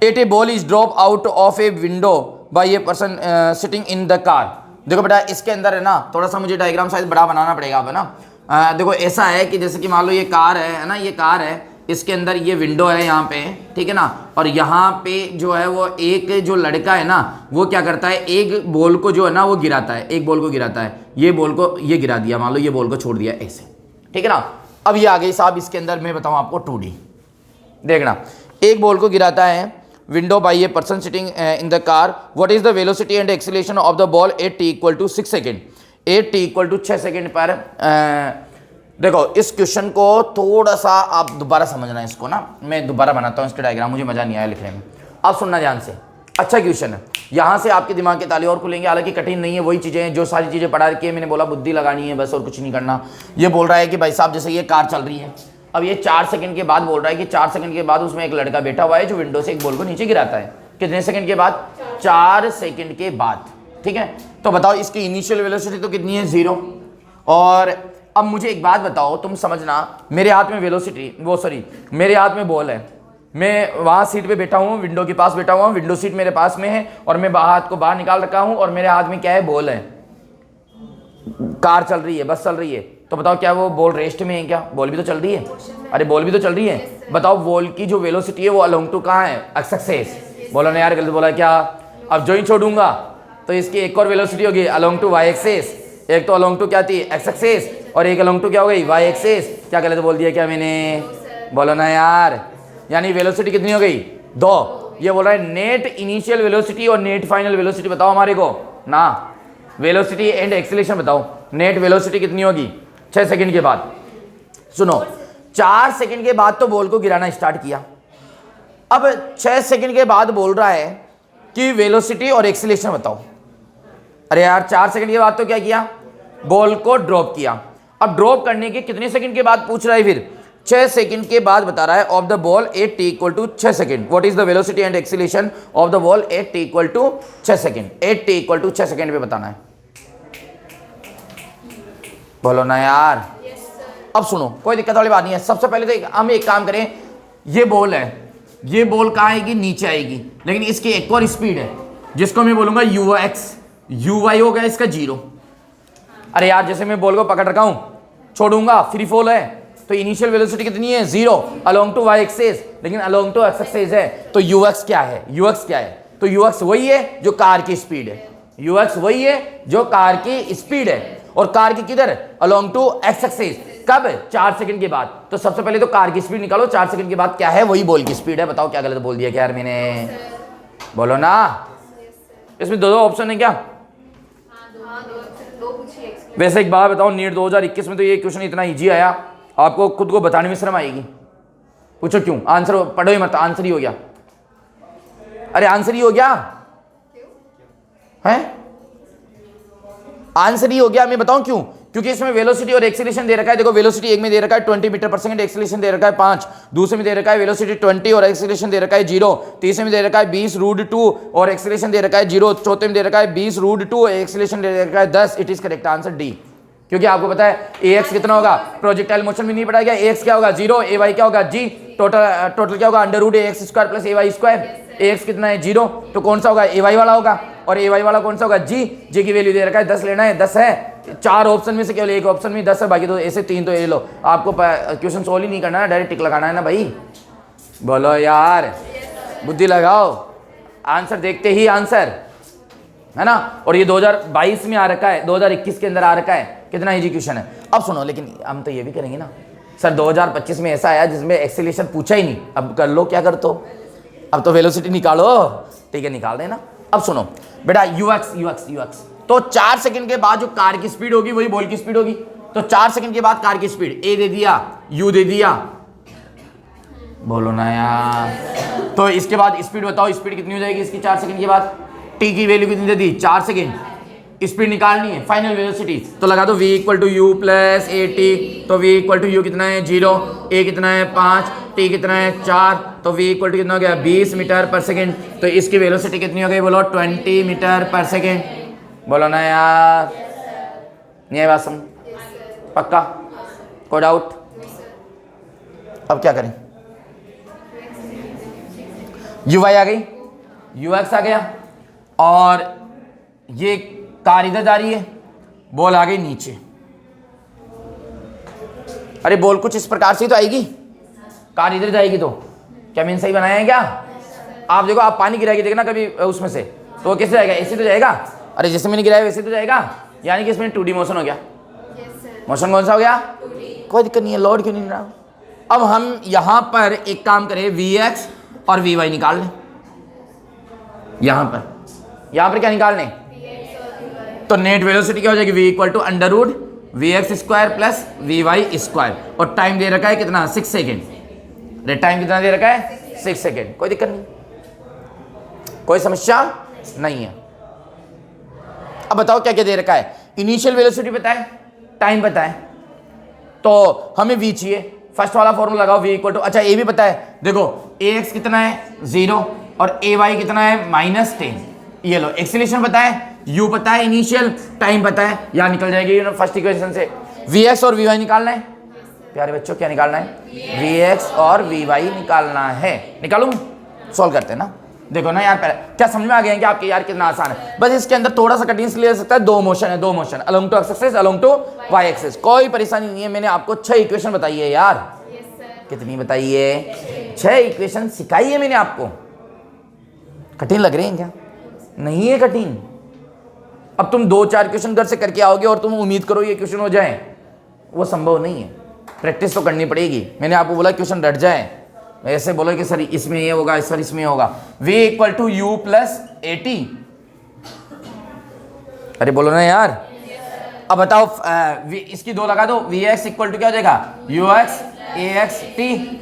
Speaker 1: At a ball is drop out of a window by a person sitting in the car. देखो बेटा इसके अंदर है ना, थोड़ा सा मुझे डायग्राम साइज बड़ा बनाना पड़ेगा अब, है ना। देखो ऐसा है कि जैसे कि मान लो ये कार है ना, ये कार है, इसके अंदर ये विंडो है यहाँ पे, ठीक है ना, और यहाँ पे जो है वो एक जो लड़का है ना वो क्या करता है, एक बॉल को जो है ना वो गिराता है, एक बॉल को गिराता है, ये बॉल को ये गिरा दिया, मान लो ये बॉल को छोड़ दिया ऐसे, ठीक है ना। अब ये आ गई साहब, इसके अंदर मैं बताऊँ आपको 2D, देखना, एक बॉल को गिराता है window by a person sitting in the car, what is the velocity and acceleration of the ball at T equal to 6 second, at T equal to 6 second पर। देखो इस क्वेश्चन को थोड़ा सा आप दोबारा समझना है इसको ना, मैं दोबारा बनाता हूँ इसके डायग्राम, मुझे मज़ा नहीं आया लिखने में, आप सुनना ध्यान से, अच्छा क्वेश्चन है, यहाँ से आपके दिमाग के ताले और खुलेंगे, हालांकि कठिन नहीं है, वही चीज़ें हैं जो सारी चीज़ें पढ़ा रखी है, मैंने बोला बुद्धि लगानी है बस और कुछ नहीं करना। ये बोल रहा है कि भाई साहब जैसे ये कार चल रही है, अब ये 4 सेकंड के बाद बोल रहा है कि 4 सेकंड के बाद उसमें एक लड़का बैठा हुआ है जो विंडो से एक बॉल को नीचे गिराता है, कितने सेकंड के बाद, 4 सेकंड के बाद, ठीक है। तो बताओ इसकी इनिशियल वेलोसिटी तो कितनी है, 0। और अब मुझे एक बात बताओ, तुम समझना, मेरे हाथ में वेलोसिटी मेरे हाथ में बॉल है, मैं वहाँ सीट पे बैठा हूँ, विंडो के पास बैठा हुआ हूँ, विंडो सीट मेरे पास में है और मैं हाथ को बाहर निकाल रखा हूँ और मेरे हाथ में क्या है, बॉल है, कार चल रही है, बस चल रही है, तो बताओ क्या वो बॉल रेस्ट में है, क्या बॉल भी तो चल रही है, अरे बॉल भी तो चल रही है, बताओ बॉल की जो वेलोसिटी है वो अलोंग टू कहाँ है, एक्स एक्सिस, बोलो ना यार गलत बोला क्या। अब जो ही छोड़ूंगा तो इसकी एक और वेलोसिटी होगी अलोंग टू वाई एक्सिस, एक तो अलोंग टू क्या थी, एक्स एक्सिस, और एक अलोंग टू क्या हो गई, वाई एक्सिस। क्या गलत बोल दिया क्या मैंने, बोलो ना यार, यानी वेलोसिटी कितनी हो गई, 2। ये बोल रहा है नेट इनिशियल वेलोसिटी और नेट फाइनल वेलोसिटी बताओ हमारे को ना, वेलोसिटी एंड एक्सीलरेशन बताओ, नेट वेलोसिटी कितनी होगी 6 सेकंड के बाद। सुनो 4 सेकंड के बाद तो बॉल को गिराना स्टार्ट किया, अब 6 सेकंड के बाद बोल रहा है कि वेलोसिटी और एक्सीलरेशन बताओ। अरे यार 4 सेकंड के बाद तो क्या किया, बॉल को ड्रॉप किया, अब ड्रॉप करने के कितने सेकंड के बाद पूछ रहा है, फिर 6 सेकंड के बाद बता रहा है of the ball at T equal to 6 second, what is the velocity and acceleration of the ball at T equal to 6 second, at T equal to 6 second पे बताना है, बोलो ना यार। अब सुनो कोई दिक्कत वाली बात नहीं है, सबसे पहले तो हम एक काम करें, ये बॉल है, ये बॉल कहाँ आएगी, नीचे आएगी, लेकिन इसकी एक और स्पीड है जिसको मैं बोलूंगा यू एक्स, यू वाई हो गया इसका 0। अरे यार जैसे मैं बॉल को पकड़ रखा हूं, छोड़ूंगा फ्री फॉल है, तो इनिशियल वेलोसिटी कितनी है, 0 अलोंग टू वाई एक्सिस, लेकिन अलोंग टू एक्स एक्सिस है, तो यू एक्स क्या है, यू एक्स क्या है, तो यू एक्स वही है जो कार की स्पीड है, यू एक्स वही है जो कार की स्पीड है, और कार की किधर, अलोंग टू एक्स एक्सिस, कब, 4 सेकंड के बाद। तो सबसे पहले तो कार की स्पीड निकालो, 4 सेकंड के बाद क्या है, वही बॉल की स्पीड है। बताओ क्या गलत बोल दिया क्या यार मैंने, बोलो ना। इसमें दो ऑप्शन है क्या, वैसे एक बात बताओ, नीट 2021 में तो ये क्वेश्चन इतना इजी आया, आपको खुद को बताने में शर्म आएगी, पूछो क्यों, आंसर पढ़ो ही मत, आंसर ही हो गया, अरे आंसर ही हो गया है, आंसर ही हो गया, मैं बताऊं क्यों, क्योंकि इसमें वेलोसिटी और एक्सीलरेशन दे रखा है। देखो वेलोसिटी एक में दे रखा है 20 मीटर पर सेकंड, एक्सीलरेशन दे रखा है 5, दूसरे में दे रखा है वेलोसिटी 20 और एक्सीलरेशन दे रखा है 0, तीसरे में दे रखा है 20√2 और एक्सीलरेशन दे रखा है 0, चौथे में दे रखा है 20√2 और एक्सीलरेशन दे रखा है 10। It is correct answer D, क्योंकि आपको पता है ax कितना होगा, प्रोजेक्टाइल मोशन में नहीं पढ़ा गया, ax क्या होगा 0, ay क्या होगा g, टोटल क्या होगा √ax² प्लस ay², ax कितना है 0, तो कौन सा होगा, ay वाला होगा, और ay वाला कौन सा होगा g की वैल्यू दे रखा है 10 लेना है, 10 है, 4 ऑप्शन में से केवल एक ऑप्शन में 10 है, बाकी तो ऐसे 3 तो ये लो, आपको क्वेश्चन सोल्व ही नहीं करना है, डायरेक्ट टिक लगाना है ना भाई, बोलो यार, बुद्धि लगाओ, आंसर देखते ही आंसर है ना। और ये 2022 में आ रखा है, 2021 के अंदर आ रखा है, कितना इजी क्वेश्चन है। अब सुनो, लेकिन हम तो ये भी करेंगे ना सर, 2025 में ऐसा आया जिसमें एक्सीलरेशन पूछा ही नहीं, अब कर लो क्या कर, तो अब तो वेलोसिटी निकालो, ठीक है निकाल देना। अब सुनो बेटा यू एक्स, तो 4 सेकंड के बाद जो कार की स्पीड होगी वही बॉल की स्पीड होगी, तो 4 सेकंड के बाद कार की स्पीड ए दे दिया, यू दे दिया, बोलो ना यार। तो इसके बाद स्पीड बताओ, स्पीड कितनी हो जाएगी इसकी 4 सेकंड के बाद, टी की वैल्यू कितनी दे दी 4 सेकंड, स्पीड निकालनी है फाइनल वेलोसिटी, तो लगा दो v equal to U plus A T, तो v इक्वल टू यू कितना है 0, a कितना है 5, t कितना है 4, तो v इक्वल टू कितना हो गया 20 मीटर पर सेकंड, तो इसकी वेलोसिटी कितनी हो गई बोलो 20 मीटर पर सेकंड, बोलो ना यार, नहीं है बात समझ, पक्का, कोई डाउट। अब क्या करें, यू वाई आ गई, यू एक्स आ गया, और ये कार इधर जा रही है, बॉल आ गई नीचे। अरे बॉल कुछ इस प्रकार से तो आएगी, कार इधर जाएगी तो क्या मैंने सही बनाया है क्या? आप देखो, आप पानी गिराएगी देखना कभी उसमें से, तो वो कैसे जाएगा? ऐसे तो जाएगा। अरे जैसे मैंने गिराया वैसे तो जाएगा, यानी कि इसमें 2D मोशन हो गया। मोशन कौन सा हो गया? कोई दिक्कत नहीं है, लोड क्यों नहीं रहा। अब हम यहां पर एक काम करें, Vx और Vy निकाल लें। यहां पर क्या निकाल लें? तो नेट वेलोसिटी क्या हो जाएगी? V equal to under root Vx square plus Vy square, और टाइम दे रखा है कितना? 6 सेकेंड। टाइम कितना दे रखा है? 6 सेकेंड। कोई दिक्कत नहीं, कोई समस्या नहीं है। अब बताओ क्या क्या दे रखा है? इनिशियल वेलोसिटी पता है, टाइम पता है, तो हमें v चाहिए। फर्स्ट वाला फॉर्मूला लगाओ, v इक्वल टू, अच्छा ये भी पता है, देखो ax कितना है 0 और ay कितना है -10। ये लो एक्सीलरेशन पता है, u पता है, इनिशियल टाइम पता है, यहाँ निकल जाएगी फर्स्ट इक्वेशन से। vx और vy निकालना है प्यारे बच्चों, क्या निकालना है? vx और vy निकालना है। निकालूं? सॉल्व करते हैं ना। देखो ना यार, पहले क्या समझ में आ गया कि आपके यार कितना आसान है। बस इसके अंदर थोड़ा सा कठिन ले सकता है, दो motion along to X axis, along to Y axis. कोई परेशानी नहीं है। मैंने आपको 6 इक्वेशन बताई है यार। कितनी बताई है? 6 इक्वेशन सिखाई है मैंने आपको। कठिन लग रहे हैं क्या? नहीं है कठिन। अब तुम 2-4 क्वेश्चन घर से करके आओगे और तुम उम्मीद करो ये क्वेश्चन हो जाए, वो संभव नहीं है। प्रैक्टिस तो करनी पड़ेगी। मैंने आपको बोला क्वेश्चन रट जाए, ऐसे बोलो कि सर इसमें ये होगा, सर इसमें होगा। v equal to U plus A T. अरे बोलो ना यार। अब बताओ इसकी 2 लगा दो, vx इक्वल टू क्या हो जाएगा? ux ax t,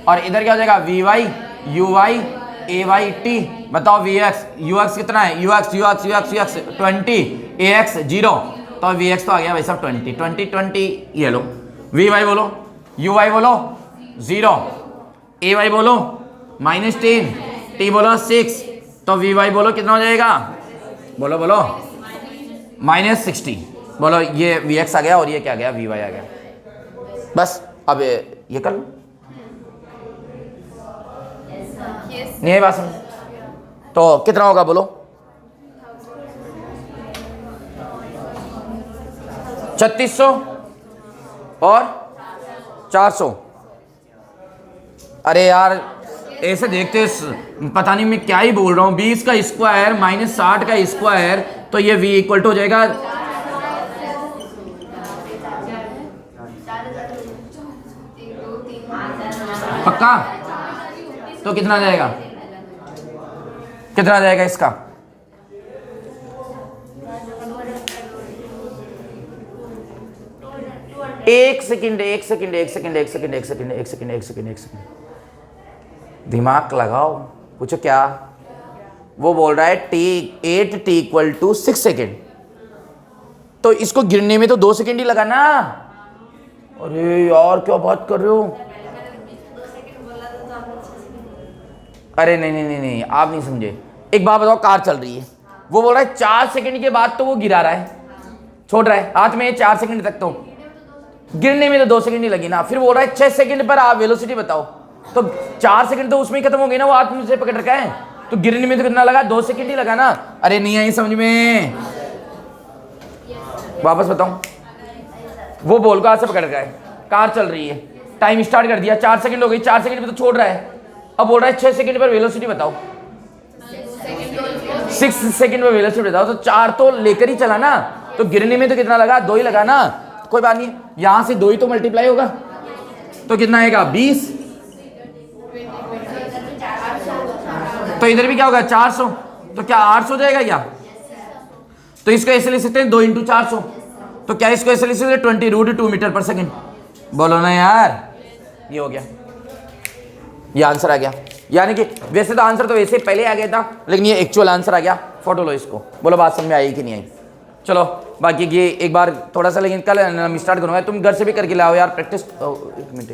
Speaker 1: और इधर क्या हो जाएगा? vy uy ay t। बताओ vx ux कितना है? ux 20, ax 0, तो vx तो आ गया भाई साहब 20। ये लो, vy बोलो, uy बोलो 0, ay बोलो -10, t बोलो 6, तो vy बोलो कितना हो जाएगा? बोलो -60। बोलो ये vx आ गया और ये क्या आ गया? vy आ गया। बस अब ये कर लो। नहीं है बात समझ? तो कितना होगा बोलो? 3600 और 400। अरे यार ऐसे देखते पता नहीं मैं क्या ही बोल रहा हूँ। 20 का स्क्वायर -60 का स्क्वायर, तो ये v इक्वल टू हो जाएगा पक्का। तो कितना जाएगा? कितना जाएगा इसका? एक सेकंड दिमाग लगाओ। पूछो क्या? वो बोल रहा है t इक्वल टू 6 सेकेंड, तो इसको गिरने में तो 2 सेकेंड ही लगा ना। अरे यार क्या बात कर रहे हो? अरे नहीं, आप नहीं समझे। एक बात बताओ, कार चल रही है, वो बोल रहा है 4 सेकंड के बाद तो वो गिरा रहा है, छोड़ रहा है हाथ में 4 सेकंड तक, तो गिरने में तो 2 सेकंड ही लगी ना। फिर बोल रहा है 6 सेकंड पर आप वेलोसिटी बताओ, तो 4 सेकंड तो उसमें ही खत्म हो गई ना, वो हाथ मुझसे पकड़ रखा है, तो गिरने में तो कितना लगा? 2 सेकंड ही लगा ना। अरे नहीं आई समझ में? वापस बताऊं, वो बॉल को हाथ से पकड़ रखा है, कार चल रही है, टाइम स्टार्ट कर दिया, 4 सेकंड हो गई, 4 सेकंड में तो छोड़ रहा है। अब बोल रहा है 6 सेकंड पर वेलोसिटी बताओ, 6 सेकंड पर वेलोसिटी बताओ, तो 4 तो लेकर ही चला ना, तो गिरने में तो कितना लगा? 2 ही लगा ना। कोई बात नहीं, यहां से 2 ही तो मल्टीप्लाई होगा, तो कितना आएगा? 20। तो इधर भी क्या होगा? 400, तो क्या 800 जाएगा क्या? तो इसको ऐसे लिख सकते हैं 2 × 400, तो क्या इसको ऐसे लिख सकते हैं 20√2 मीटर पर सेकंड। बोलो ना यार, ये हो गया, ये आंसर आ गया। यानी कि वैसे तो आंसर तो वैसे पहले आ गया था, लेकिन ये एक्चुअल आंसर आ गया। फोटो लो इसको, बोलो बात समझ में आई कि नहीं आई? चलो बाकी ये एक बार थोड़ा सा, लेकिन कल स्टार्ट करूंगा, तुम घर से भी करके लाओ यार प्रैक्टिस। एक मिनट